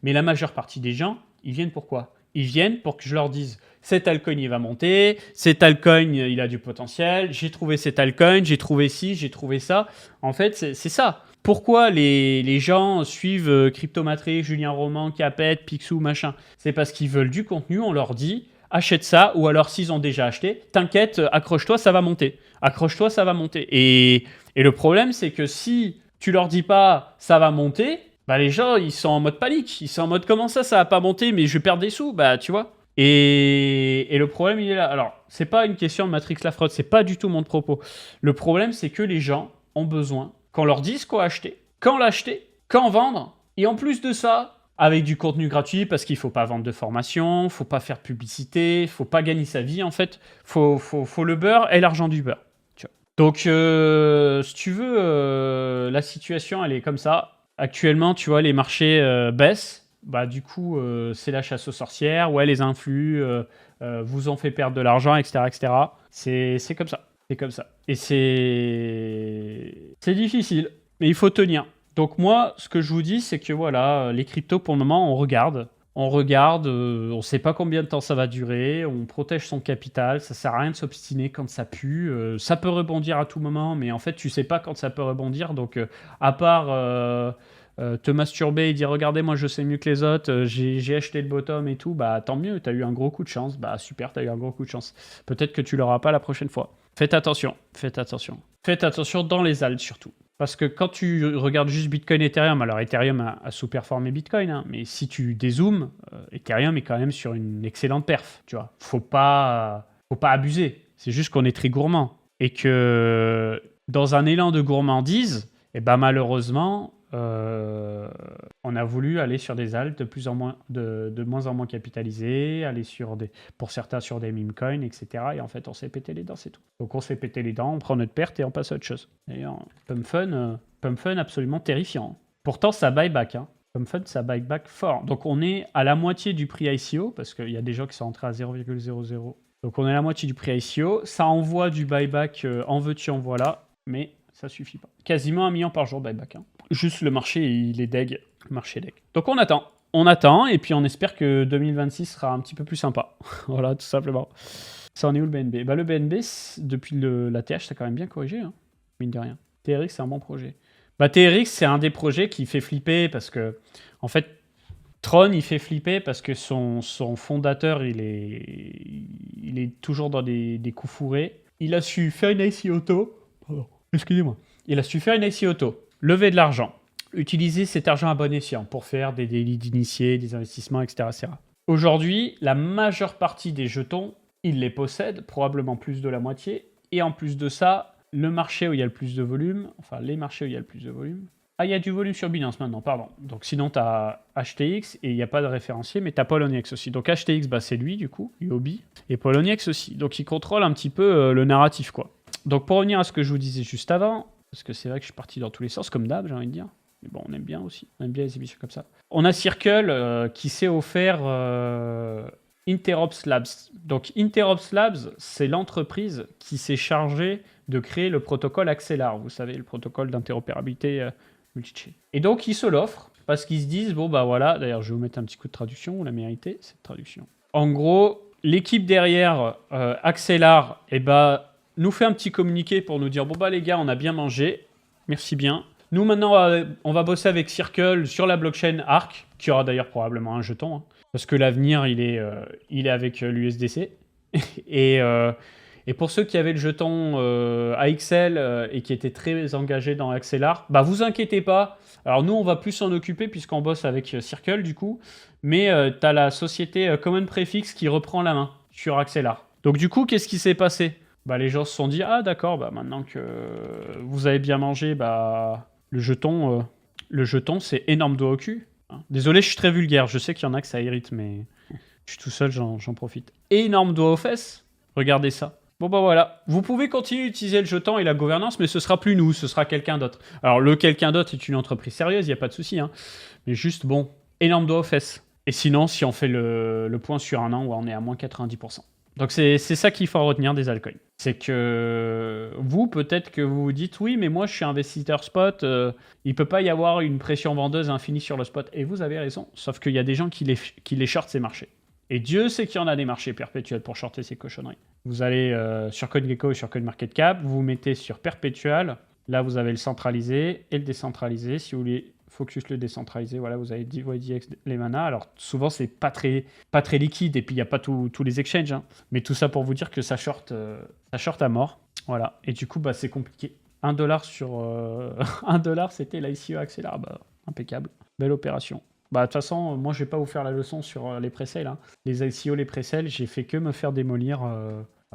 Mais la majeure partie des gens, ils viennent pourquoi? Ils viennent pour que je leur dise cet altcoin il va monter, cet altcoin il a du potentiel, j'ai trouvé cet altcoin, j'ai trouvé ci, j'ai trouvé ça. En fait, c'est ça. Pourquoi les gens suivent Cryptomatrix, Julien Roman, Capet, Picsou, machin? C'est parce qu'ils veulent du contenu, on leur dit achète ça, ou alors s'ils ont déjà acheté, t'inquiète, accroche-toi, ça va monter. Accroche-toi, ça va monter. Et le problème, c'est que si tu leur dis pas ça va monter, bah les gens, ils sont en mode panique. Ils sont en mode comment ça va pas monter, mais je perds des sous, bah tu vois. Et le problème, il est là. Alors, c'est pas une question de Matrix la fraude, c'est pas du tout mon propos. Le problème, c'est que les gens ont besoin qu'on leur dise quoi acheter, quand l'acheter, quand vendre, et en plus de ça, avec du contenu gratuit, parce qu'il ne faut pas vendre de formation, il ne faut pas faire publicité, il ne faut pas gagner sa vie, en fait. Il faut le beurre et l'argent du beurre. Tu vois. Donc, si tu veux, la situation, elle est comme ça. Actuellement, tu vois, les marchés baissent. Bah, du coup, c'est la chasse aux sorcières. Ouais, les influx vous ont fait perdre de l'argent, etc., etc. C'est comme ça. C'est comme ça. Et c'est difficile, mais il faut tenir. Donc moi, ce que je vous dis, c'est que voilà, les cryptos, pour le moment, on regarde, on ne sait pas combien de temps ça va durer, on protège son capital, ça sert à rien de s'obstiner quand ça pue, ça peut rebondir à tout moment, mais en fait, tu sais pas quand ça peut rebondir, donc à part te masturber et dire regardez, moi je sais mieux que les autres, j'ai acheté le bottom et tout, bah tant mieux, t'as eu un gros coup de chance, bah super, t'as eu un gros coup de chance. Peut-être que tu l'auras pas la prochaine fois. Faites attention, faites attention. Faites attention dans les alts surtout. Parce que quand tu regardes juste Bitcoin et Ethereum, alors Ethereum a sous-performé Bitcoin, hein, mais si tu dézoomes, Ethereum est quand même sur une excellente perf, tu vois. Faut pas abuser. C'est juste qu'on est très gourmand. Et que dans un élan de gourmandise, eh ben malheureusement, on a voulu aller sur des alts de moins en moins capitalisés, aller pour certains sur des meme coins, etc. Et en fait, on s'est pété les dents, c'est tout. Donc on s'est pété les dents, on prend notre perte et on passe à autre chose. D'ailleurs, Pump Fun absolument terrifiant. Pourtant, ça buyback. Hein. Pump Fun, ça buyback fort. Donc on est à la moitié du prix ICO, parce qu'il y a des gens qui sont entrés à 0,00. Donc on est à la moitié du prix ICO. Ça envoie du buyback, en veux-tu, en voilà, mais ça suffit pas. Quasiment 1 million par jour buyback. Hein. Juste le marché, il est deg. Le marché est deg. Donc on attend, et puis on espère que 2026 sera un petit peu plus sympa. Voilà, tout simplement. Ça en est où le BNB? Bah le BNB, depuis la TH, ça a quand même bien corrigé, hein, mine de rien. TRX, c'est un bon projet. Bah TRX, c'est un des projets qui fait flipper, parce que, en fait, Tron, il fait flipper parce que son fondateur, il est toujours dans des coups fourrés. Il a su faire une IC auto. Pardon, excusez-moi. Il a su faire une IC auto, lever de l'argent, utiliser cet argent à bon escient pour faire des délits d'initiés, des investissements, etc., etc. Aujourd'hui, la majeure partie des jetons, il les possède, probablement plus de la moitié. Et en plus de ça, le marché où il y a le plus de volume, enfin les marchés où il y a le plus de volume. Ah, il y a du volume sur Binance maintenant, pardon. Donc sinon, tu as HTX et il n'y a pas de référencier, mais tu as Poloniex aussi. Donc HTX, bah, c'est lui, du coup, Huobi, et Poloniex aussi. Donc il contrôle un petit peu le narratif, quoi. Donc pour revenir à ce que je vous disais juste avant, parce que c'est vrai que je suis parti dans tous les sens, comme d'hab, j'ai envie de dire. Mais bon, on aime bien aussi. On aime bien les émissions comme ça. On a Circle qui s'est offert Interops Labs. Donc Interops Labs, c'est l'entreprise qui s'est chargée de créer le protocole Axelar. Vous savez, le protocole d'interopérabilité multi-chain. Et donc, ils se l'offrent parce qu'ils se disent, bon, bah voilà, d'ailleurs, je vais vous mettre un petit coup de traduction, vous la méritez, cette traduction. En gros, l'équipe derrière Axelar, eh bah, nous fait un petit communiqué pour nous dire, bon, bah les gars, on a bien mangé, merci bien. Nous, maintenant, on va bosser avec Circle sur la blockchain Arc, qui aura d'ailleurs probablement un jeton, hein, parce que l'avenir, il est avec l'USDC. Et, et pour ceux qui avaient le jeton AXL et qui étaient très engagés dans Axelar, bah vous inquiétez pas. Alors nous, on va plus s'en occuper puisqu'on bosse avec Circle du coup. Mais tu as la société Common Prefix qui reprend la main sur Axelar. Donc du coup, qu'est-ce qui s'est passé? Bah les gens se sont dit, ah d'accord, bah maintenant que vous avez bien mangé, bah le jeton c'est énorme doigt au cul. Désolé, je suis très vulgaire. Je sais qu'il y en a que ça irrite, mais je suis tout seul, j'en profite. Énorme doigt aux fesses. Regardez ça. Bon bah voilà, vous pouvez continuer d'utiliser le jeton et la gouvernance, mais ce sera plus nous, ce sera quelqu'un d'autre. Alors le quelqu'un d'autre est une entreprise sérieuse, il n'y a pas de souci, hein. Mais juste bon, énorme doigt aux fesses. Et sinon, si on fait le point sur un an, on est à moins 90%. Donc c'est ça qu'il faut retenir des altcoins. C'est que vous, peut-être que vous vous dites, oui, mais moi je suis investisseur spot, il peut pas y avoir une pression vendeuse infinie sur le spot. Et vous avez raison, sauf qu'il y a des gens qui les shortent ces marchés. Et Dieu sait qu'il y en a des marchés perpétuels pour shorter ces cochonneries. Vous allez sur CoinGecko et sur CoinMarketCap, vous vous mettez sur perpétuel. Là, vous avez le centralisé et le décentralisé. Si vous voulez focus le décentralisé, voilà, vous avez DYDX, les manas. Alors, souvent, c'est pas très liquide et puis il n'y a pas tous les exchanges. Hein. Mais tout ça pour vous dire que ça short à mort. Voilà. Et du coup, bah, c'est compliqué. 1$ sur 1$, c'était l'ICO Axelar. Bah, impeccable. Belle opération. Bah, de toute façon, moi, je vais pas vous faire la leçon sur les pré-sales. Hein. Les ICO, les pré-sales, j'ai fait que me faire démolir.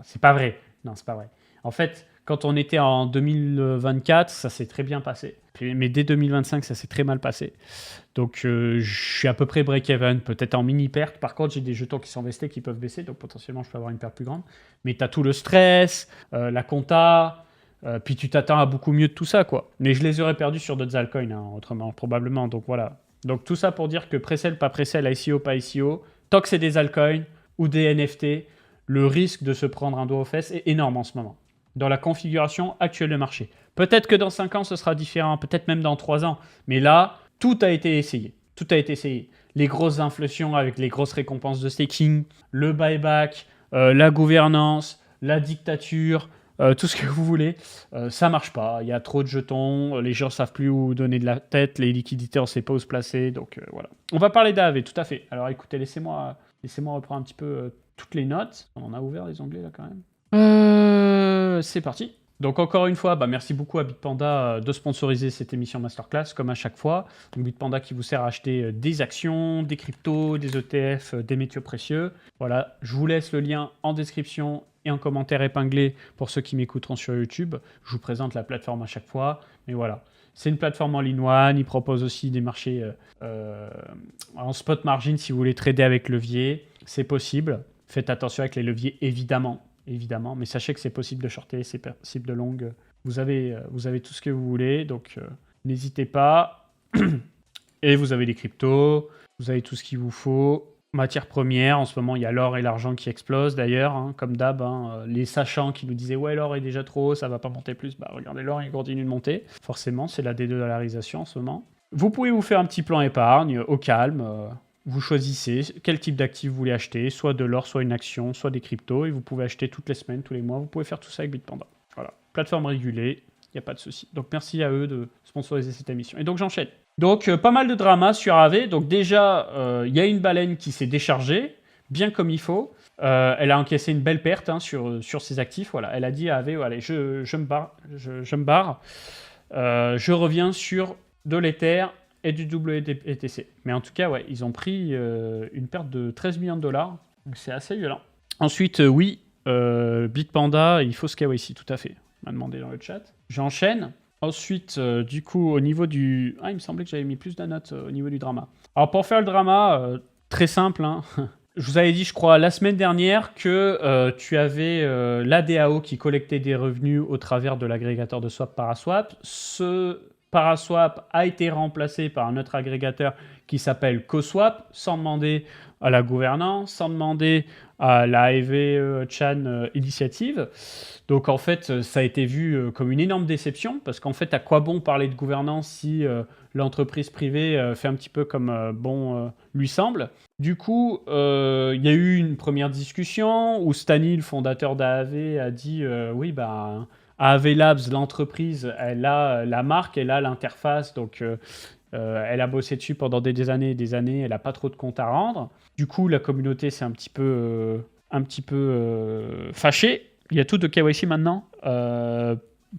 C'est pas vrai. Non, c'est pas vrai. En fait, quand on était en 2024, ça s'est très bien passé. Mais dès 2025, ça s'est très mal passé. Donc, je suis à peu près break-even, peut-être en mini-perte. Par contre, j'ai des jetons qui sont vestés qui peuvent baisser, donc potentiellement, je peux avoir une perte plus grande. Mais tu as tout le stress, la compta, puis tu t'attends à beaucoup mieux de tout ça, quoi. Mais je les aurais perdus sur d'autres altcoins, hein, autrement, probablement. Donc, voilà. Donc tout ça pour dire que pré-sale, pas pré-sale, ICO, pas ICO, tant que c'est des altcoins ou des NFT, le risque de se prendre un doigt aux fesses est énorme en ce moment, dans la configuration actuelle de marché. Peut-être que dans 5 ans, ce sera différent, peut-être même dans 3 ans, mais là, tout a été essayé. Tout a été essayé. Les grosses inflations avec les grosses récompenses de staking, le buyback, la gouvernance, la dictature, tout ce que vous voulez, ça marche pas. Il y a trop de jetons, les gens savent plus où donner de la tête, les liquidités, on sait pas où se placer, donc voilà. On va parler d'AV, tout à fait. Alors écoutez, laissez-moi reprendre un petit peu toutes les notes. On en a ouvert les onglets là quand même. C'est parti. Donc encore une fois, bah, merci beaucoup à Bitpanda de sponsoriser cette émission Masterclass, comme à chaque fois. Donc Bitpanda qui vous sert à acheter des actions, des cryptos, des ETF, des métaux précieux. Voilà, je vous laisse le lien en description et en commentaire épinglé pour ceux qui m'écouteront sur YouTube. Je vous présente la plateforme à chaque fois, mais voilà. C'est une plateforme en ligne one, il propose aussi des marchés en spot margin si vous voulez trader avec levier, c'est possible. Faites attention avec les leviers, évidemment, mais sachez que c'est possible de shorter, c'est possible de long. Vous avez tout ce que vous voulez, donc n'hésitez pas. Et vous avez des cryptos, vous avez tout ce qu'il vous faut. Matières premières, en ce moment, il y a l'or et l'argent qui explosent d'ailleurs, hein, comme d'hab. Hein, les sachants qui nous disaient « Ouais, l'or est déjà trop haut, ça va pas monter plus », bah regardez, l'or, il continue de monter. Forcément, c'est la dédollarisation en ce moment. Vous pouvez vous faire un petit plan épargne au calme. Vous choisissez quel type d'actif vous voulez acheter, soit de l'or, soit une action, soit des cryptos, et vous pouvez acheter toutes les semaines, tous les mois. Vous pouvez faire tout ça avec Bitpanda. Voilà, plateforme régulée, il n'y a pas de souci. Donc merci à eux de sponsoriser cette émission. Et donc j'enchaîne. Donc pas mal de drama sur AV. Donc déjà, il y a une baleine qui s'est déchargée, bien comme il faut. Elle a encaissé une belle perte hein, sur ses actifs. Voilà, elle a dit à AV, allez, je me barre, je me barre. Je reviens sur de l'Ether et du WTC. Mais en tout cas, ouais, ils ont pris une perte de 13 millions de dollars. Donc c'est assez violent. Ensuite, oui, Bitpanda, il faut ce KYC, tout à fait. On m'a demandé dans le chat. J'enchaîne. Ensuite, du coup, au niveau du... Ah, il me semblait que j'avais mis plus de notes au niveau du drama. Alors, pour faire le drama, très simple, hein. Je vous avais dit, je crois, la semaine dernière que tu avais l'ADAO qui collectait des revenus au travers de l'agrégateur de swap Paraswap. Ce Paraswap a été remplacé par un autre agrégateur qui s'appelle CoSwap, sans demander à la gouvernance, sans demander à la AEV Chan Initiative. Donc en fait, ça a été vu comme une énorme déception, parce qu'en fait, à quoi bon parler de gouvernance si l'entreprise privée fait un petit peu comme bon lui semble. Du coup, il y a eu une première discussion où Stani, le fondateur d'AAV, a dit oui, bah, AAV Labs, l'entreprise, elle a la marque, elle a l'interface, donc elle a bossé dessus pendant des années et des années, elle n'a pas trop de comptes à rendre. Du coup, la communauté s'est un petit peu fâchée. Il y a tout de KYC maintenant.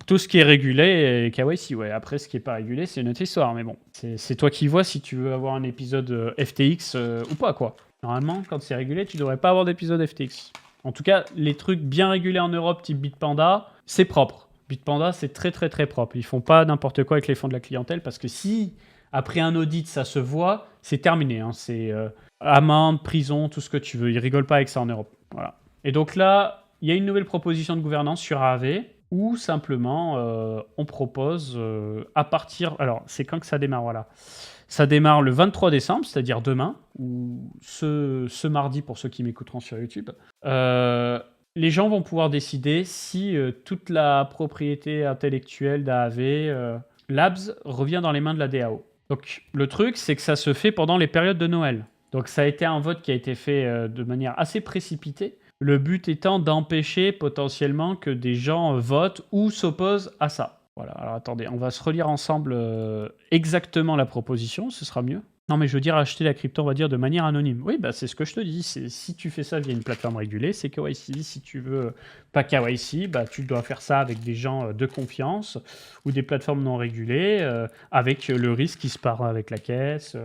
Tout ce qui est régulé est KYC, ouais. Après, ce qui n'est pas régulé, c'est une autre histoire. Mais bon, c'est toi qui vois si tu veux avoir un épisode FTX ou pas, quoi. Normalement, quand c'est régulé, tu devrais pas avoir d'épisode FTX. En tout cas, les trucs bien régulés en Europe, type Bitpanda, c'est propre. Bitpanda, c'est très très très propre. Ils font pas n'importe quoi avec les fonds de la clientèle parce que si, après un audit, ça se voit, c'est terminé. Hein. C'est amende, prison, tout ce que tu veux. Ils rigolent pas avec ça en Europe. Voilà. Et donc là, il y a une nouvelle proposition de gouvernance sur AAV où simplement on propose à partir... Alors, c'est quand que ça démarre, voilà. Ça démarre le 23 décembre, c'est-à-dire demain, ou ce mardi pour ceux qui m'écouteront sur YouTube. Les gens vont pouvoir décider si toute la propriété intellectuelle d'AAV Labs revient dans les mains de la DAO. Donc le truc, c'est que ça se fait pendant les périodes de Noël. Donc ça a été un vote qui a été fait de manière assez précipitée. Le but étant d'empêcher potentiellement que des gens votent ou s'opposent à ça. Voilà, alors attendez, on va se relire ensemble exactement la proposition, ce sera mieux. Non mais je veux dire acheter la crypto, on va dire, de manière anonyme. Oui, bah c'est ce que je te dis, si tu fais ça via une plateforme régulée, c'est KYC. Si tu veux pas KYC, bah tu dois faire ça avec des gens de confiance ou des plateformes non régulées, avec le risque qui se part avec la caisse,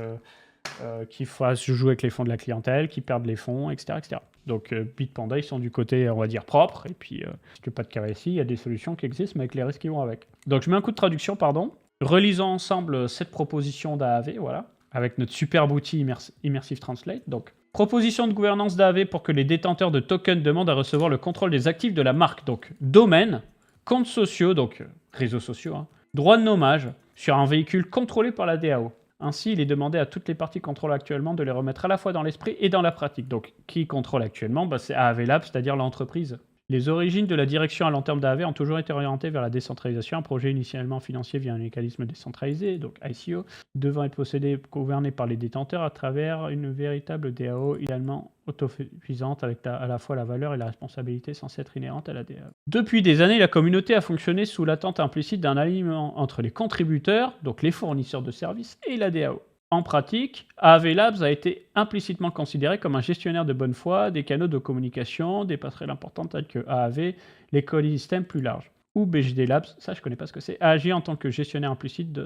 qui fassent jouer avec les fonds de la clientèle, qui perdent les fonds, etc. etc. Donc Bitpanda, ils sont du côté, on va dire, propre, et puis si tu veux pas de KYC, il y a des solutions qui existent, mais avec les risques qui vont avec. Donc je mets un coup de traduction, pardon. Relisons ensemble cette proposition d'AAV, voilà, avec notre superbe outil Immersive Translate. Donc, proposition de gouvernance d'AAV pour que les détenteurs de tokens demandent à recevoir le contrôle des actifs de la marque. Donc, domaine, comptes sociaux, donc réseaux sociaux, hein, droit de nommage sur un véhicule contrôlé par la DAO. Ainsi, il est demandé à toutes les parties contrôlent actuellement de les remettre à la fois dans l'esprit et dans la pratique. Donc, qui contrôle actuellement ? C'est AAV Labs, c'est-à-dire l'entreprise. Les origines de la direction à long terme d'AAV ont toujours été orientées vers la décentralisation. Un projet initialement financé via un mécanisme décentralisé, donc ICO, devant être possédé et gouverné par les détenteurs à travers une véritable DAO, idéalement autosuffisante avec à la fois la valeur et la responsabilité censée être inhérente à la DAO. Depuis des années, la communauté a fonctionné sous l'attente implicite d'un alignement entre les contributeurs, donc les fournisseurs de services, et la DAO. En pratique, AAV Labs a été implicitement considéré comme un gestionnaire de bonne foi des canaux de communication, des passerelles importantes telles que AAV, l'écosystème plus large. Ou BGD Labs, ça je connais pas ce que c'est, a agi en tant que gestionnaire implicite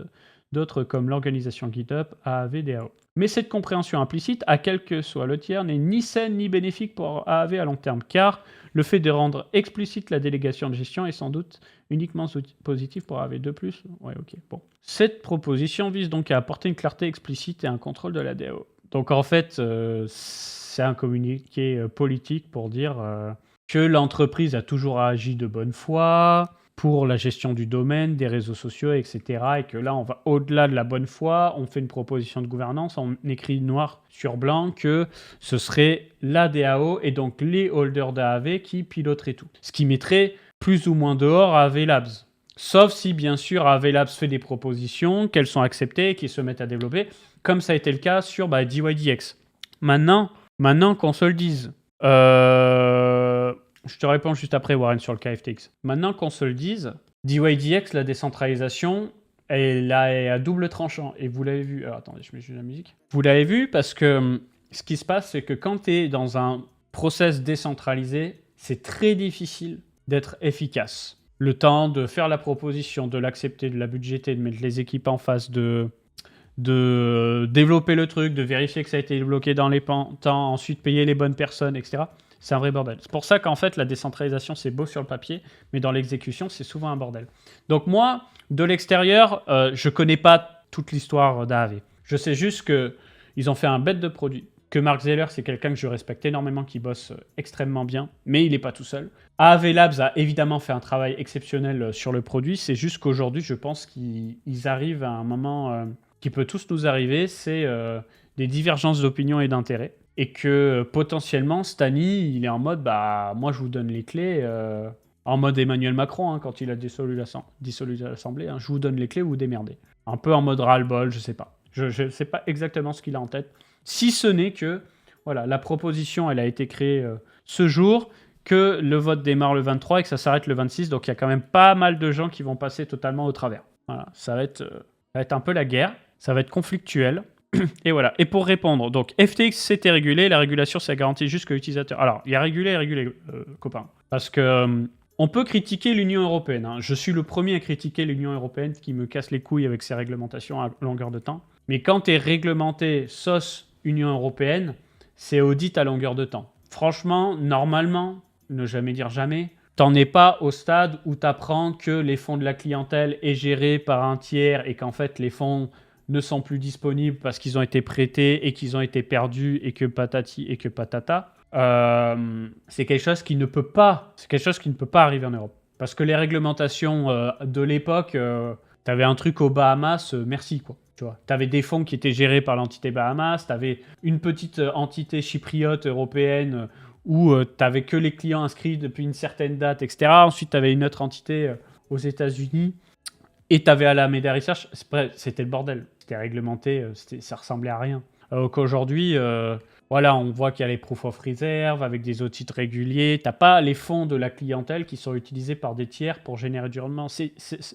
d'autres comme l'organisation GitHub, AAV, DAO. Mais cette compréhension implicite, à quel que soit le tiers, n'est ni saine ni bénéfique pour AAV à long terme, car le fait de rendre explicite la délégation de gestion est sans doute uniquement positif pour AAV. De plus, ouais, ok, bon. Cette proposition vise donc à apporter une clarté explicite et un contrôle de la DAO. Donc en fait, c'est un communiqué politique pour dire que l'entreprise a toujours agi de bonne foi pour la gestion du domaine, des réseaux sociaux, etc. Et que là, on va au-delà de la bonne foi, on fait une proposition de gouvernance, on écrit noir sur blanc que ce serait la DAO et donc les holders d'AAV qui piloteraient tout. Ce qui mettrait plus ou moins dehors AAV Labs. Sauf si, bien sûr, AAV Labs fait des propositions, qu'elles sont acceptées et qu'ils se mettent à développer, comme ça a été le cas sur DYDX. Maintenant qu'on se le dise, je te réponds juste après, Warren, sur le cas FTX. Maintenant qu'on se le dise, DYDX, la décentralisation, elle est à double tranchant. Et vous l'avez vu. Alors attendez, je mets juste la musique. Vous l'avez vu parce que ce qui se passe, c'est que quand tu es dans un process décentralisé, c'est très difficile d'être efficace. Le temps de faire la proposition, de l'accepter, de la budgéter, de mettre les équipes en face, de développer le truc, de vérifier que ça a été débloqué dans les temps, ensuite payer les bonnes personnes, etc. C'est un vrai bordel. C'est pour ça qu'en fait, la décentralisation, c'est beau sur le papier, mais dans l'exécution, c'est souvent un bordel. Donc moi, de l'extérieur, je connais pas toute l'histoire d'AAV. Je sais juste qu'ils ont fait un bête de produit, que Mark Zeller, c'est quelqu'un que je respecte énormément, qui bosse extrêmement bien, mais il n'est pas tout seul. AAV Labs a évidemment fait un travail exceptionnel sur le produit, c'est juste qu'aujourd'hui, je pense qu'ils arrivent à un moment qui peut tous nous arriver, c'est des divergences d'opinion et d'intérêt. Et que potentiellement, Stani, il est en mode, moi je vous donne les clés, en mode Emmanuel Macron, hein, quand il a dissolu l'Assemblée, hein, je vous donne les clés, vous vous démerdez. Un peu en mode ras-le-bol, je sais pas. Je sais pas exactement ce qu'il a en tête. Si ce n'est que, voilà, la proposition, elle a été créée ce jour, que le vote démarre le 23 et que ça s'arrête le 26. Donc il y a quand même pas mal de gens qui vont passer totalement au travers. Voilà, ça va être un peu la guerre, ça va être conflictuel. Et voilà. Et pour répondre, donc FTX c'était régulé, la régulation c'est garantie juste que l'utilisateur. Alors il y a régulé et régulé, copains. Parce que on peut critiquer l'Union européenne. Hein. Je suis le premier à critiquer l'Union européenne qui me casse les couilles avec ses réglementations à longueur de temps. Mais quand tu es réglementé sauce Union européenne, c'est audit à longueur de temps. Franchement, normalement, ne jamais dire jamais, t'en es pas au stade où tu apprends que les fonds de la clientèle est géré par un tiers et qu'en fait les fonds ne sont plus disponibles parce qu'ils ont été prêtés et qu'ils ont été perdus et que patati et que patata. C'est quelque chose qui ne peut pas arriver en Europe. Parce que les réglementations de l'époque, tu avais un truc aux Bahamas, merci quoi. Tu avais des fonds qui étaient gérés par l'entité Bahamas, tu avais une petite entité chypriote européenne où tu n'avais que les clients inscrits depuis une certaine date, etc. Ensuite, tu avais une autre entité aux États-Unis et tu avais Alameda Research. C'était le bordel. C'était réglementé, ça ressemblait à rien. Alors qu'aujourd'hui, voilà, on voit qu'il y a les proof of reserve avec des audits réguliers. Tu n'as pas les fonds de la clientèle qui sont utilisés par des tiers pour générer du rendement.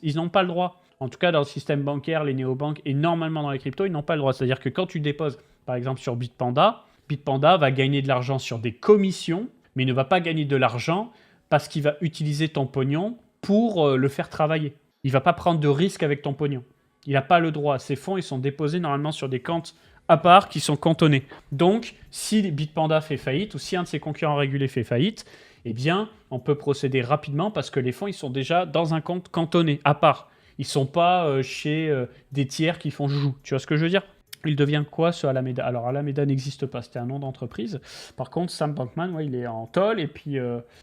Ils n'ont pas le droit. En tout cas, dans le système bancaire, les néobanques et normalement dans les cryptos, ils n'ont pas le droit. C'est-à-dire que quand tu déposes, par exemple, sur Bitpanda, Bitpanda va gagner de l'argent sur des commissions, mais il ne va pas gagner de l'argent parce qu'il va utiliser ton pognon pour le faire travailler. Il ne va pas prendre de risque avec ton pognon. Il n'a pas le droit. Ces fonds, ils sont déposés normalement sur des comptes à part qui sont cantonnés. Donc, si Bitpanda fait faillite ou si un de ses concurrents régulés fait faillite, eh bien, on peut procéder rapidement parce que les fonds, ils sont déjà dans un compte cantonné, à part. Ils ne sont pas chez des tiers qui font joujou. Tu vois ce que je veux dire ? Il devient quoi ce Alameda ? Alors Alameda n'existe pas, c'était un nom d'entreprise. Par contre, Sam Bankman, ouais, il est en toll et puis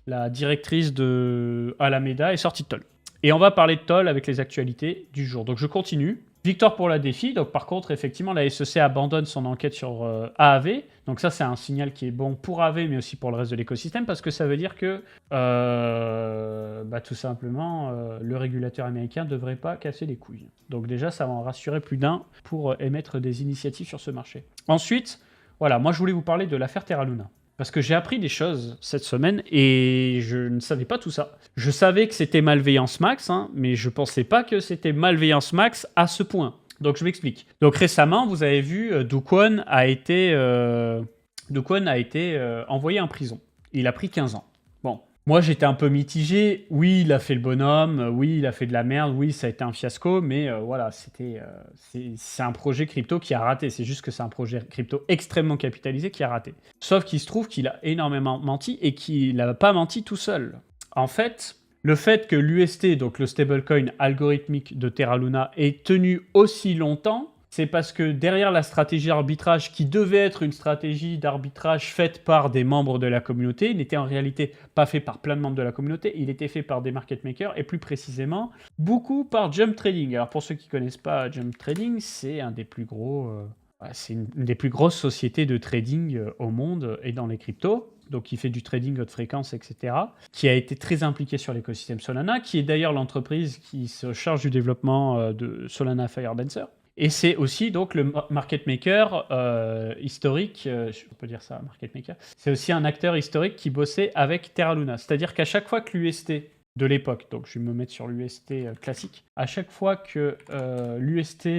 la directrice de Alameda est sortie de toll. Et on va parler de toll avec les actualités du jour. Donc je continue. Victoire pour la défi. Donc par contre, effectivement, la SEC abandonne son enquête sur AAV. Donc ça, c'est un signal qui est bon pour AAV, mais aussi pour le reste de l'écosystème, parce que ça veut dire que tout simplement, le régulateur américain ne devrait pas casser les couilles. Donc déjà, ça va en rassurer plus d'un pour émettre des initiatives sur ce marché. Ensuite, voilà, moi je voulais vous parler de l'affaire Terra Luna. Parce que j'ai appris des choses cette semaine et je ne savais pas tout ça. Je savais que c'était malveillance max, hein, mais je ne pensais pas que c'était malveillance max à ce point. Donc je m'explique. Donc récemment, vous avez vu, Do Kwon a été envoyé en prison. Il a pris 15 ans. Bon, moi j'étais un peu mitigé. Oui, il a fait le bonhomme. Oui, il a fait de la merde. Oui, ça a été un fiasco. Mais voilà, c'est un projet crypto qui a raté. C'est juste que c'est un projet crypto extrêmement capitalisé qui a raté. Sauf qu'il se trouve qu'il a énormément menti et qu'il n'a pas menti tout seul. En fait, le fait que l'UST, donc le stablecoin algorithmique de Terra Luna, ait tenu aussi longtemps, c'est parce que derrière la stratégie d'arbitrage, qui devait être une stratégie d'arbitrage faite par des membres de la communauté, il n'était en réalité pas fait par plein de membres de la communauté, il était fait par des market makers, et plus précisément, beaucoup par Jump Trading. Alors pour ceux qui ne connaissent pas Jump Trading, c'est un des plus gros... c'est une des plus grosses sociétés de trading au monde et dans les cryptos. Donc qui fait du trading haute fréquence, etc., qui a été très impliqué sur l'écosystème Solana, qui est d'ailleurs l'entreprise qui se charge du développement de Solana Firedancer. Et c'est aussi donc le market maker historique, on peut dire ça, market maker, c'est aussi un acteur historique qui bossait avec Terra Luna. C'est-à-dire qu'à chaque fois que l'UST de l'époque, donc je vais me mettre sur l'UST classique, à chaque fois que l'UST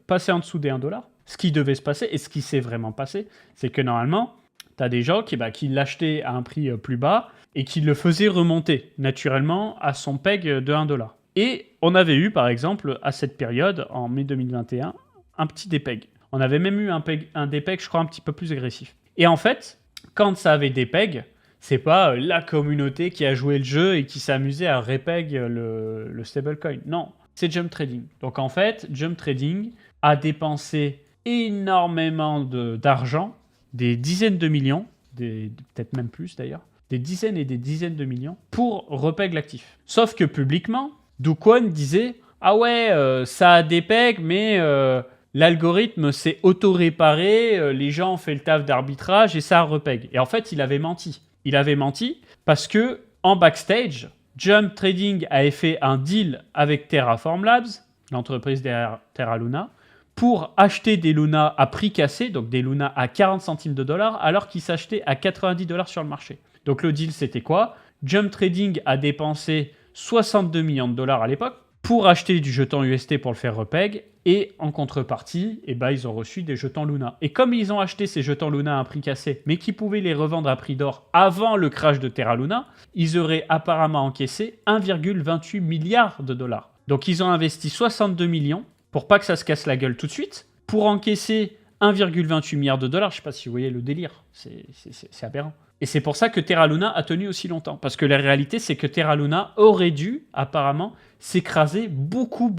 passait en dessous des 1$, ce qui devait se passer, et ce qui s'est vraiment passé, c'est que normalement, tu as des gens qui l'achetaient à un prix plus bas et qui le faisaient remonter naturellement à son peg de 1$. Et on avait eu, par exemple, à cette période, en mai 2021, un petit dépeg. On avait même eu un dépeg, je crois, un petit peu plus agressif. Et en fait, quand ça avait dépeg, c'est pas la communauté qui a joué le jeu et qui s'est amusée à repeg le stablecoin. Non, c'est Jump Trading. Donc en fait, Jump Trading a dépensé énormément d'argent, des dizaines de millions, peut-être même plus d'ailleurs, des dizaines et des dizaines de millions pour repeg l'actif. Sauf que publiquement, Do Kwon disait « Ah ouais, ça a dépeg, mais l'algorithme s'est auto-réparé, les gens ont fait le taf d'arbitrage et ça a repeg. » Et en fait, il avait menti. Il avait menti parce que en backstage, Jump Trading avait fait un deal avec Terraform Labs, l'entreprise derrière Terra Luna, pour acheter des Luna à prix cassé, donc des Luna à 40 centimes de dollars, alors qu'ils s'achetaient à 90 dollars sur le marché. Donc le deal, c'était quoi? Jump Trading a dépensé 62 millions de dollars à l'époque pour acheter du jeton UST pour le faire repeg, et en contrepartie, ils ont reçu des jetons Luna. Et comme ils ont acheté ces jetons Luna à un prix cassé, mais qu'ils pouvaient les revendre à prix d'or avant le crash de Terra Luna, ils auraient apparemment encaissé 1,28 milliard de dollars. Donc ils ont investi 62 millions pour pas que ça se casse la gueule tout de suite, pour encaisser 1,28 milliard de dollars. Je sais pas si vous voyez le délire, c'est aberrant. Et c'est pour ça que Terra Luna a tenu aussi longtemps. Parce que la réalité, c'est que Terra Luna aurait dû, apparemment, s'écraser beaucoup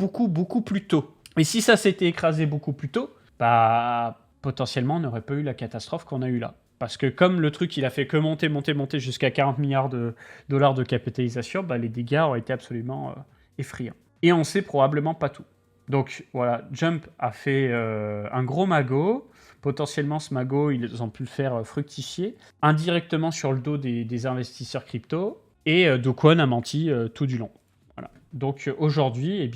plus tôt. Et si ça s'était écrasé beaucoup plus tôt, potentiellement, on n'aurait pas eu la catastrophe qu'on a eue là. Parce que comme le truc, il a fait que monter jusqu'à 40 milliards de dollars de capitalisation, les dégâts ont été absolument effrayants. Et on sait probablement pas tout. Donc voilà, Jump a fait un gros magot. Potentiellement, ce magot, ils ont pu le faire fructifier indirectement sur le dos des investisseurs crypto. Et Do Kwon a menti tout du long. Voilà. Donc aujourd'hui,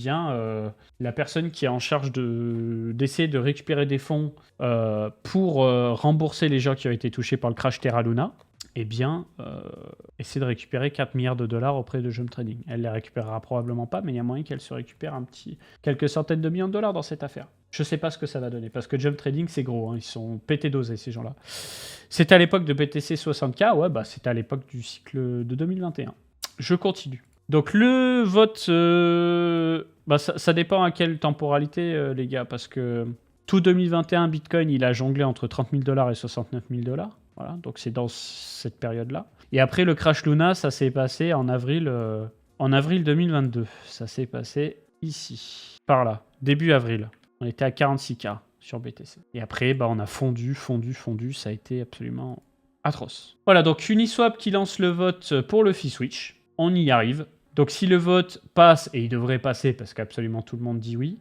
la personne qui est en charge d'essayer de récupérer des fonds pour rembourser les gens qui ont été touchés par le crash Terra Luna, essaie de récupérer 4 milliards de dollars auprès de Jump Trading. Elle les récupérera probablement pas, mais il y a moyen qu'elle se récupère quelques centaines de millions de dollars dans cette affaire. Je sais pas ce que ça va donner, parce que Jump Trading, c'est gros, hein, ils sont pétés dosés, ces gens-là. C'était à l'époque de BTC 60K, c'était à l'époque du cycle de 2021. Je continue. Donc le vote, ça dépend à quelle temporalité, les gars, parce que tout 2021, Bitcoin, il a jonglé entre 30 000 dollars et 69 000 dollars. Voilà, donc c'est dans cette période-là. Et après, le crash Luna, ça s'est passé en avril 2022. Ça s'est passé ici, par là, début avril. On était à 46K sur BTC. Et après, on a fondu. Ça a été absolument atroce. Voilà, donc Uniswap qui lance le vote pour le fee switch. On y arrive. Donc si le vote passe, et il devrait passer parce qu'absolument tout le monde dit oui,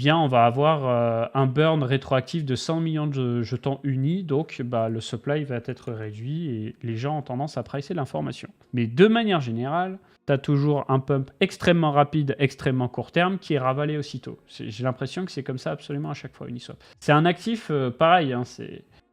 on va avoir un burn rétroactif de 100 millions de jetons unis. Donc le supply va être réduit et les gens ont tendance à pricer l'information. Mais de manière générale, tu as toujours un pump extrêmement rapide, extrêmement court terme qui est ravalé aussitôt. J'ai l'impression que c'est comme ça absolument à chaque fois Uniswap. C'est un actif pareil, hein,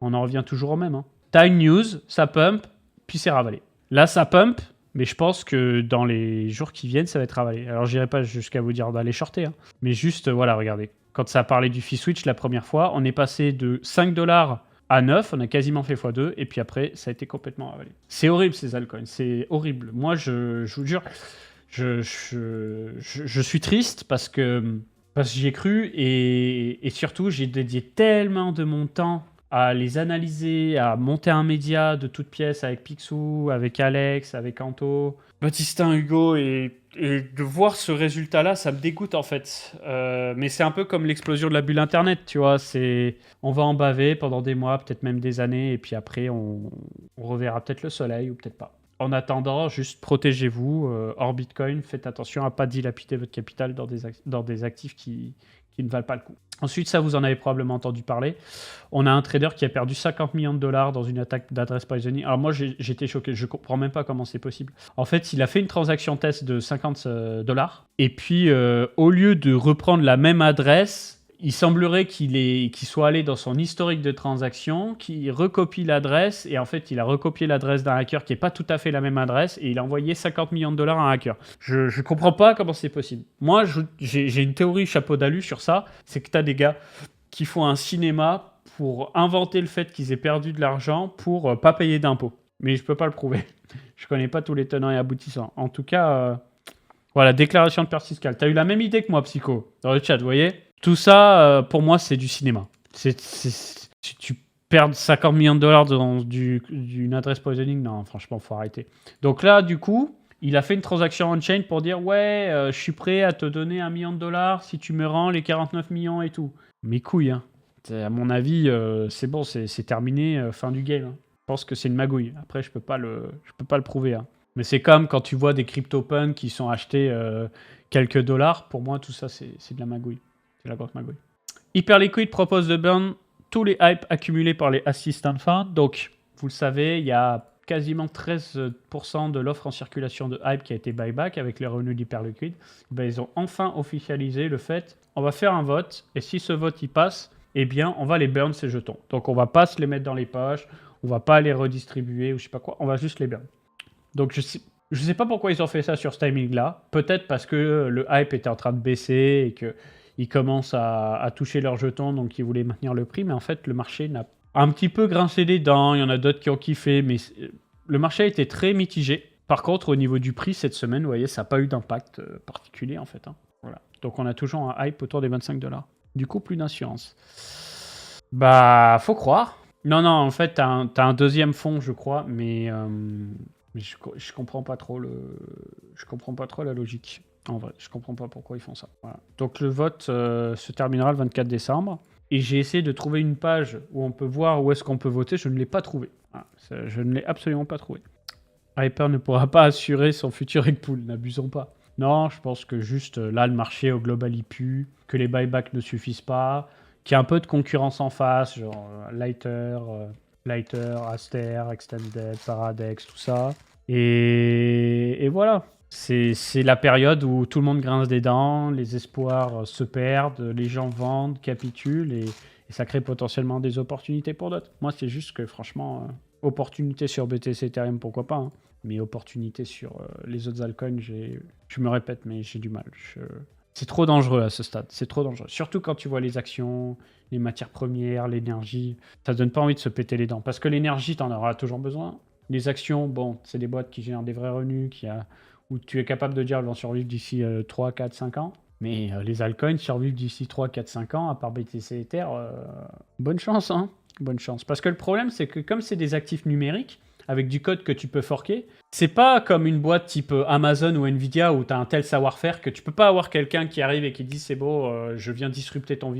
on en revient toujours au même. Hein. Tu as une news, ça pump, puis c'est ravalé. Là, ça pump. Mais je pense que dans les jours qui viennent, ça va être ravalé. Alors, j'irai pas jusqu'à vous dire d'aller shorter. Hein. Mais juste, regardez. Quand ça a parlé du fee switch la première fois, on est passé de 5 dollars à 9. On a quasiment fait x2. Et puis après, ça a été complètement ravalé. C'est horrible, ces altcoins. C'est horrible. Moi, je vous jure, je suis triste parce que j'y ai cru. Et surtout, j'ai dédié tellement de mon temps à les analyser, à monter un média de toutes pièces avec Picsou, avec Alex, avec Anto, Baptistin, Hugo, et de voir ce résultat-là, ça me dégoûte en fait. Mais c'est un peu comme l'explosion de la bulle Internet, tu vois. On va en baver pendant des mois, peut-être même des années, et puis après, on reverra peut-être le soleil ou peut-être pas. En attendant, juste protégez-vous. Hors Bitcoin, faites attention à ne pas dilapider votre capital dans des actifs qui ne valent pas le coup. Ensuite, ça, vous en avez probablement entendu parler. On a un trader qui a perdu 50 millions de dollars dans une attaque d'adresse poisoning. Alors moi, j'étais choqué. Je ne comprends même pas comment c'est possible. En fait, il a fait une transaction test de 50 dollars. Et puis, au lieu de reprendre la même adresse, il semblerait qu'il soit allé dans son historique de transaction, qu'il recopie l'adresse, et en fait, il a recopié l'adresse d'un hacker qui n'est pas tout à fait la même adresse, et il a envoyé 50 millions de dollars à un hacker. Je ne comprends pas comment c'est possible. Moi, j'ai une théorie chapeau d'alu sur ça, c'est que tu as des gars qui font un cinéma pour inventer le fait qu'ils aient perdu de l'argent pour pas payer d'impôts. Mais je ne peux pas le prouver. Je ne connais pas tous les tenants et aboutissants. En tout cas, voilà, déclaration de perte fiscale. Tu as eu la même idée que moi, Psycho, dans le chat, vous voyez ? Tout ça, pour moi, c'est du cinéma. Si tu perds 50 millions de dollars d'une adresse poisoning, non, franchement, faut arrêter. Donc là, du coup, il a fait une transaction on-chain pour dire « Ouais, je suis prêt à te donner 1 million de dollars si tu me rends les 49 millions et tout. » Mes couilles, hein. À mon avis, c'est bon, c'est terminé, fin du game. Hein. Je pense que c'est une magouille. Après, je peux pas le prouver. Hein. Mais c'est comme quand tu vois des CryptoPunks qui sont achetés quelques dollars. Pour moi, tout ça, c'est de la magouille. C'est la grosse magouille. Hyperliquid propose de burn tous les hypes accumulés par les assistant funds. Donc, vous le savez, il y a quasiment 13% de l'offre en circulation de Hype qui a été buyback avec les revenus d'Hyperliquid, ben, ils ont enfin officialisé le fait, on va faire un vote, et si ce vote il passe, eh bien, on va les burn ces jetons. Donc, on va pas se les mettre dans les poches, on va pas les redistribuer ou je sais pas quoi, on va juste les burn. Donc, je sais pas pourquoi ils ont fait ça sur ce timing-là. Peut-être parce que le hype était en train de baisser et qu'ils commencent à toucher leurs jetons, donc ils voulaient maintenir le prix. Mais en fait, le marché n'a un petit peu grincé des dents. Il y en a d'autres qui ont kiffé, mais le marché a été très mitigé. Par contre, au niveau du prix, cette semaine, vous voyez, ça n'a pas eu d'impact particulier, en fait. Hein. Voilà. Donc, on a toujours un hype autour des 25$. Du coup, plus d'assurance. Bah, faut croire. Non, en fait, t'as un deuxième fonds, je crois, mais je comprends pas trop je comprends pas trop la logique. En vrai, je comprends pas pourquoi ils font ça. Voilà. Donc le vote se terminera le 24 décembre. Et j'ai essayé de trouver une page où on peut voir où est-ce qu'on peut voter. Je ne l'ai pas trouvé. Voilà. Je ne l'ai absolument pas trouvé. Hyper ne pourra pas assurer son futur reg pool, n'abusons pas. Non, je pense que juste là, le marché au global il pue, que les buybacks ne suffisent pas, qu'il y a un peu de concurrence en face, genre Lighter, Aster, Extended, Paradex, tout ça. Et voilà. C'est la période où tout le monde grince des dents, les espoirs se perdent, les gens vendent, capitulent et ça crée potentiellement des opportunités pour d'autres. Moi, c'est juste que franchement, opportunité sur BTC Ethereum, pourquoi pas, hein. Mais opportunité sur les autres altcoins, je me répète, mais j'ai du mal. C'est trop dangereux à ce stade, c'est trop dangereux. Surtout quand tu vois les actions, les matières premières, l'énergie. Ça donne pas envie de se péter les dents. Parce que l'énergie, tu en auras toujours besoin. Les actions, bon, c'est des boîtes qui génèrent des vrais revenus, où tu es capable de dire qu'elles vont survivre d'ici 3, 4, 5 ans. Mais les altcoins survivent d'ici 3, 4, 5 ans, à part BTC Ether. Bonne chance, hein. Bonne chance. Parce que le problème, c'est que comme c'est des actifs numériques, avec du code que tu peux forker, c'est pas comme une boîte type Amazon ou Nvidia où tu as un tel savoir-faire que tu peux pas avoir quelqu'un qui arrive et qui dit c'est beau, je viens disrupter ton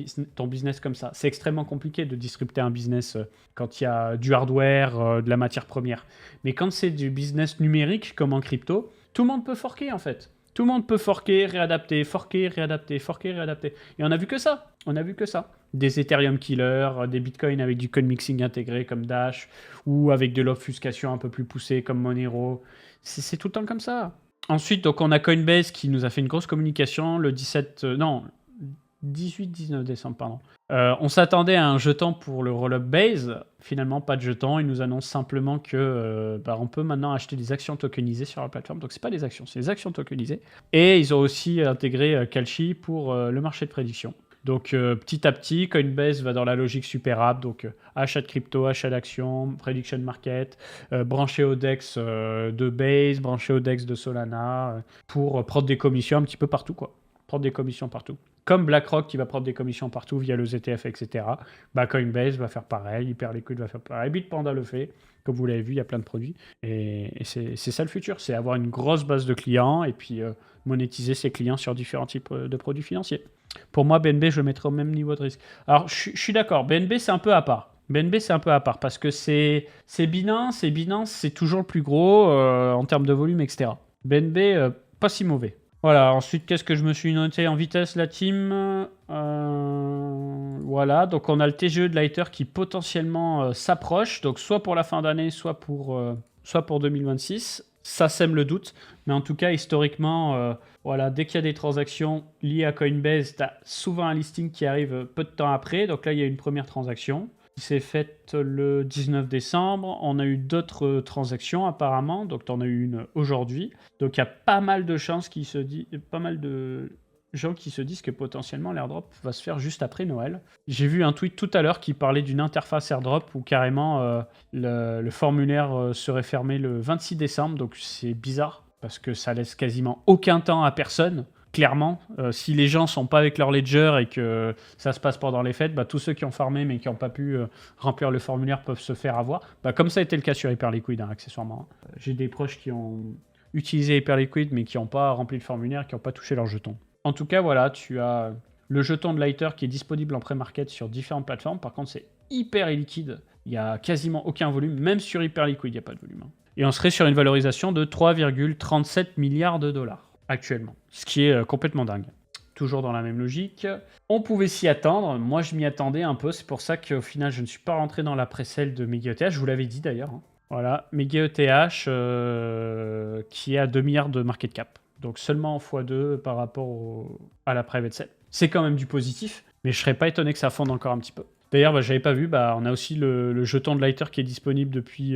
business comme ça. C'est extrêmement compliqué de disrupter un business quand il y a du hardware, de la matière première. Mais quand c'est du business numérique comme en crypto, tout le monde peut forker en fait. Tout le monde peut forker, réadapter, forker, réadapter, forker, réadapter. Et on a vu que ça. On a vu que ça. Des Ethereum killers, des bitcoins avec du code mixing intégré comme Dash, ou avec de l'obfuscation un peu plus poussée comme Monero. C'est tout le temps comme ça. Ensuite, donc, on a Coinbase qui nous a fait une grosse communication le 18-19 décembre, pardon. On s'attendait à un jeton pour le roll-up base. Finalement, pas de jeton. Ils nous annoncent simplement que on peut maintenant acheter des actions tokenisées sur la plateforme. Donc, c'est pas des actions, c'est des actions tokenisées. Et ils ont aussi intégré Kalshi pour le marché de prédiction. Donc, petit à petit, Coinbase va dans la logique super app. Donc, achat de crypto, achat d'actions, prediction market, branché au DEX de Base, branché au DEX de Solana, pour prendre des commissions un petit peu partout, quoi. Prendre des commissions partout. Comme BlackRock qui va prendre des commissions partout via le ETF, etc. Coinbase va faire pareil, Hyperliquid va faire pareil, Bitpanda le fait. Comme vous l'avez vu, il y a plein de produits. Et c'est ça le futur, c'est avoir une grosse base de clients et puis monétiser ses clients sur différents types de produits financiers. Pour moi, BNB, je le mettrai au même niveau de risque. Alors, je suis d'accord, BNB, c'est un peu à part. BNB, c'est un peu à part parce que c'est Binance, et Binance, c'est toujours le plus gros en termes de volume, etc. BNB, pas si mauvais. Voilà, ensuite, qu'est-ce que je me suis noté en vitesse, la team Voilà, donc on a le TGE de Lighter qui potentiellement s'approche, donc soit pour la fin d'année, soit pour 2026. Ça sème le doute, mais en tout cas, historiquement, voilà, dès qu'il y a des transactions liées à Coinbase, tu as souvent un listing qui arrive peu de temps après. Donc là, il y a une première transaction qui s'est faite le 19 décembre. On a eu d'autres transactions apparemment, donc tu en as eu une aujourd'hui. Donc il y a pas mal de chances pas mal de gens qui se disent que potentiellement l'airdrop va se faire juste après Noël. J'ai vu un tweet tout à l'heure qui parlait d'une interface airdrop où carrément le formulaire serait fermé le 26 décembre, donc c'est bizarre parce que ça laisse quasiment aucun temps à personne. Clairement, si les gens sont pas avec leur ledger et que ça se passe pendant les fêtes, tous ceux qui ont farmé mais qui n'ont pas pu remplir le formulaire peuvent se faire avoir. Comme ça a été le cas sur Hyperliquid, accessoirement. J'ai des proches qui ont utilisé Hyperliquid mais qui n'ont pas rempli le formulaire, qui n'ont pas touché leur jeton. En tout cas, voilà, tu as le jeton de Lighter qui est disponible en pré-market sur différentes plateformes. Par contre, c'est hyper illiquide. Il n'y a quasiment aucun volume. Même sur Hyperliquid, il n'y a pas de volume. Et on serait sur une valorisation de 3,37 milliards de dollars actuellement. Ce qui est complètement dingue. Toujours dans la même logique. On pouvait s'y attendre. Moi, je m'y attendais un peu. C'est pour ça qu'au final, je ne suis pas rentré dans la pré-sale de Megiotea. Je vous l'avais dit d'ailleurs. Voilà, Mega ETH qui est à 2 milliards de market cap. Donc seulement en x2 par rapport à la private sale. C'est quand même du positif, mais je serais pas étonné que ça fonde encore un petit peu. D'ailleurs, bah, j'avais pas vu, bah, on a aussi le jeton de Lighter qui est disponible depuis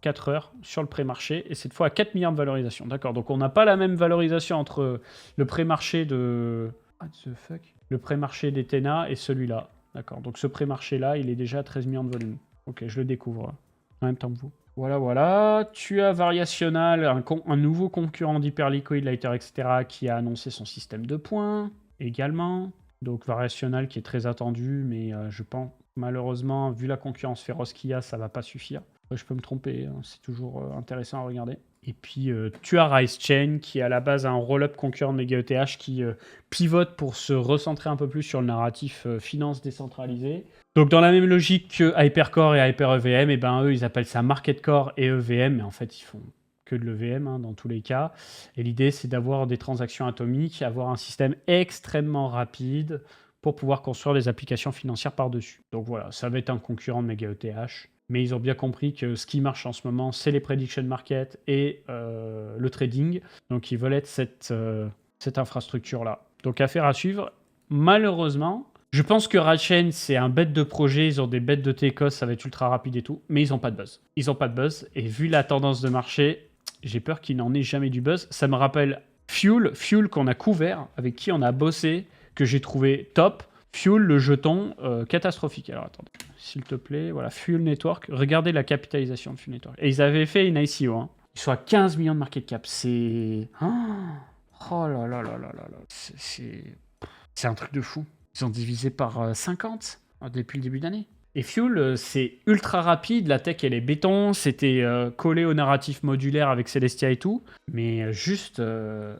4 heures sur le pré-marché, et cette fois à 4 milliards de valorisation. D'accord, donc on n'a pas la même valorisation entre le pré-marché de... What the fuck? Le pré-marché d'Ethena et celui-là. D'accord, donc ce pré-marché-là, il est déjà à 13 millions de volume. Ok, je le découvre en même temps que vous. Voilà, voilà. Tu as Variational, un nouveau concurrent d'Hyperliquid, Lighter, etc., qui a annoncé son système de points également. Donc Variational qui est très attendu, mais je pense, malheureusement, vu la concurrence féroce qu'il y a, ça va pas suffire. Je peux me tromper, hein, c'est toujours intéressant à regarder. Et puis, tu as Rise Chain, qui est à la base un roll-up concurrent de Mega ETH, qui pivote pour se recentrer un peu plus sur le narratif finance décentralisée. Donc, dans la même logique que Hypercore et Hyper-EVM, et ben, eux, ils appellent ça Market Core et EVM, mais en fait, ils font que de l'EVM hein, dans tous les cas. Et l'idée, c'est d'avoir des transactions atomiques, avoir un système extrêmement rapide pour pouvoir construire des applications financières par-dessus. Donc voilà, ça va être un concurrent de Mega ETH. Mais ils ont bien compris que ce qui marche en ce moment, c'est les prediction market et le trading. Donc ils veulent être cette infrastructure-là. Donc affaire à suivre. Malheureusement, je pense que Ratchain, c'est un bête de projet. Ils ont des bêtes de TECOS, ça va être ultra rapide et tout. Mais ils n'ont pas de buzz. Ils n'ont pas de buzz. Et vu la tendance de marché, j'ai peur qu'il n'en ait jamais du buzz. Ça me rappelle Fuel qu'on a couvert, avec qui on a bossé, que j'ai trouvé top. Fuel, le jeton catastrophique. Alors attendez, s'il te plaît, voilà, Fuel Network. Regardez la capitalisation de Fuel Network. Et ils avaient fait une ICO. Hein. Ils sont à 15 millions de market cap. C'est... Oh là là là là là là. C'est un truc de fou. Ils ont divisé par 50 depuis le début d'année. Et Fuel, c'est ultra rapide. La tech, elle est béton. C'était collé au narratif modulaire avec Celestia et tout. Mais juste, le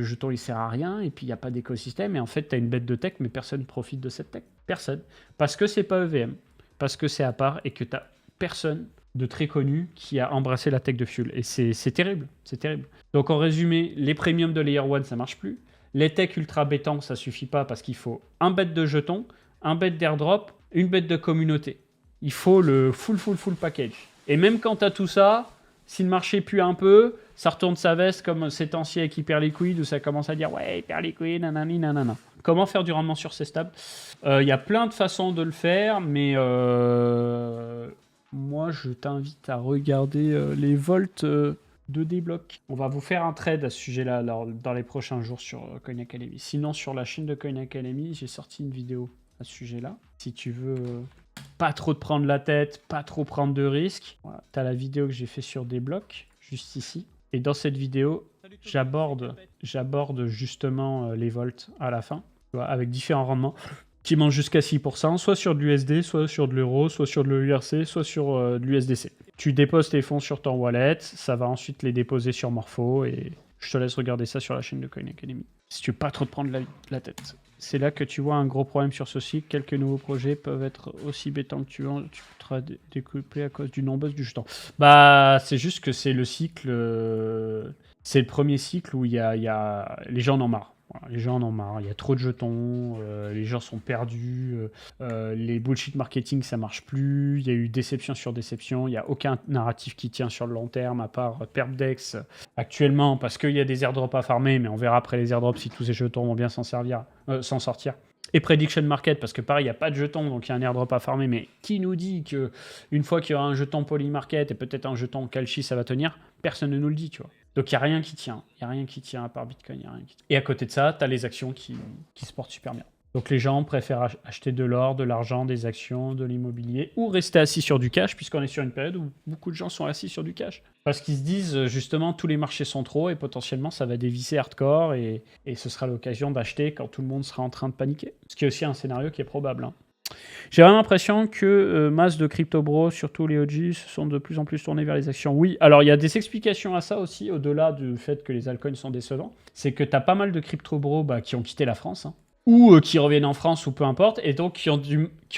jeton, il sert à rien. Et puis, il n'y a pas d'écosystème. Et en fait, tu as une bête de tech, mais personne ne profite de cette tech. Personne. Parce que c'est pas EVM. Parce que c'est à part et que tu n'as personne de très connu qui a embrassé la tech de Fuel. Et c'est terrible. C'est terrible. Donc, en résumé, les premiums de Layer 1, ça marche plus. Les techs ultra béton, ça suffit pas parce qu'il faut un bête de jeton, un bête d'airdrop, une bête de communauté. Il faut le full package. Et même quand tu as tout ça, si le marché pue un peu, ça retourne sa veste comme ces temps-ci avec Hyperliquid où ça commence à dire ouais, Hyperliquid, nanani, nanana. Comment faire du rendement sur ces stables? Y a plein de façons de le faire, mais moi je t'invite à regarder les volts de débloc. On va vous faire un trade à ce sujet-là dans les prochains jours sur Coin Academy. Sinon, sur la chaîne de Coin Academy, j'ai sorti une vidéo à ce sujet-là. Si tu veux pas trop te prendre la tête, pas trop prendre de risques, voilà, tu as la vidéo que j'ai fait sur des blocs, juste ici. Et dans cette vidéo, j'aborde justement les volts à la fin, tu vois, avec différents rendements qui montent jusqu'à 6%, soit sur de l'USD, soit sur de l'euro, soit sur de l'URC, soit sur de l'USDC. Tu déposes tes fonds sur ton wallet, ça va ensuite les déposer sur Morpho, et je te laisse regarder ça sur la chaîne de Coin Academy. Si tu veux pas trop te prendre la tête. C'est là que tu vois un gros problème sur ce cycle. Quelques nouveaux projets peuvent être aussi bétants que tu veux. Tu seras découplé à cause du non-buzz du jeton. Bah, c'est juste que c'est le cycle... c'est le premier cycle où il y a... Les gens en ont marre. Voilà, les gens en ont marre. Il y a trop de jetons. Les gens sont perdus. Les bullshit marketing, ça marche plus. Il y a eu déception sur déception. Il n'y a aucun narratif qui tient sur le long terme, à part Perpdex actuellement, parce qu'il y a des airdrops à farmer, mais on verra après les airdrops si tous ces jetons vont bien s'en sortir. Et Prediction Market, parce que pareil, il n'y a pas de jetons, donc il y a un airdrop à farmer, mais qui nous dit qu'une fois qu'il y aura un jeton Polymarket et peut-être un jeton Calchi, ça va tenir? Personne ne nous le dit, tu vois. Donc il n'y a rien qui tient. Il n'y a rien qui tient à part Bitcoin. Y a rien qui tient. Et à côté de ça, tu as les actions qui se portent super bien. Donc les gens préfèrent acheter de l'or, de l'argent, des actions, de l'immobilier, ou rester assis sur du cash, puisqu'on est sur une période où beaucoup de gens sont assis sur du cash. Parce qu'ils se disent, justement, tous les marchés sont trop, et potentiellement, ça va dévisser hardcore, et ce sera l'occasion d'acheter quand tout le monde sera en train de paniquer. Ce qui est aussi un scénario qui est probable. Hein. J'ai vraiment l'impression que masse de crypto bros, surtout les OG, se sont de plus en plus tournés vers les actions. Oui, alors il y a des explications à ça aussi, au-delà du fait que les altcoins sont décevants. C'est que tu as pas mal de crypto bros qui ont quitté la France, hein, ou qui reviennent en France, ou peu importe, et donc qui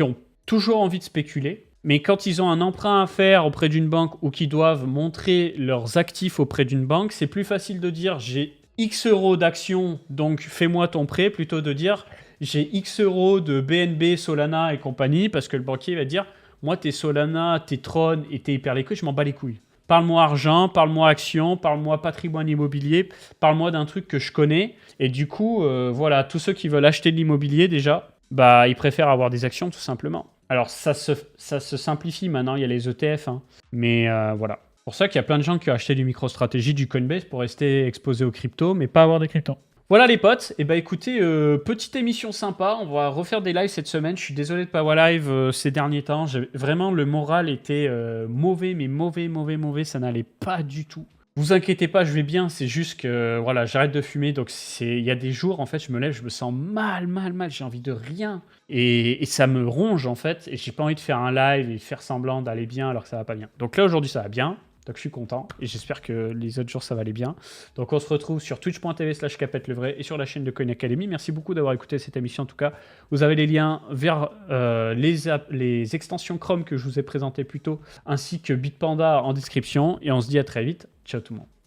ont toujours envie de spéculer. Mais quand ils ont un emprunt à faire auprès d'une banque ou qui doivent montrer leurs actifs auprès d'une banque, c'est plus facile de dire j'ai X euros d'actions, donc fais-moi ton prêt, plutôt de dire j'ai X euros de BNB, Solana et compagnie, parce que le banquier va dire Moi, t'es Solana, t'es Tron et t'es Hyperliquid, je m'en bats les couilles. Parle-moi argent, parle-moi action, parle-moi patrimoine immobilier, parle-moi d'un truc que je connais. Et du coup, voilà, tous ceux qui veulent acheter de l'immobilier déjà, bah, ils préfèrent avoir des actions tout simplement. Alors, ça se simplifie maintenant, il y a les ETF, hein. Mais voilà. C'est pour ça qu'il y a plein de gens qui ont acheté du MicroStrategy, du Coinbase pour rester exposés aux cryptos, mais pas avoir des cryptos. Voilà les potes, et bah écoutez, petite émission sympa, on va refaire des lives cette semaine, je suis désolé de pas avoir live ces derniers temps, vraiment le moral était mauvais, mais mauvais, ça n'allait pas du tout. Vous inquiétez pas, je vais bien, c'est juste que voilà, j'arrête de fumer, donc il y a des jours en fait, je me lève, je me sens mal, j'ai envie de rien, et ça me ronge en fait, et j'ai pas envie de faire un live et faire semblant d'aller bien alors que ça va pas bien. Donc là aujourd'hui ça va bien. Donc je suis content et j'espère que les autres jours ça va aller bien. Donc on se retrouve sur twitch.tv/capetlevray et sur la chaîne de Coin Academy. Merci beaucoup d'avoir écouté cette émission en tout cas. Vous avez les liens vers les extensions Chrome que je vous ai présentées plus tôt ainsi que Bitpanda en description et on se dit à très vite. Ciao tout le monde.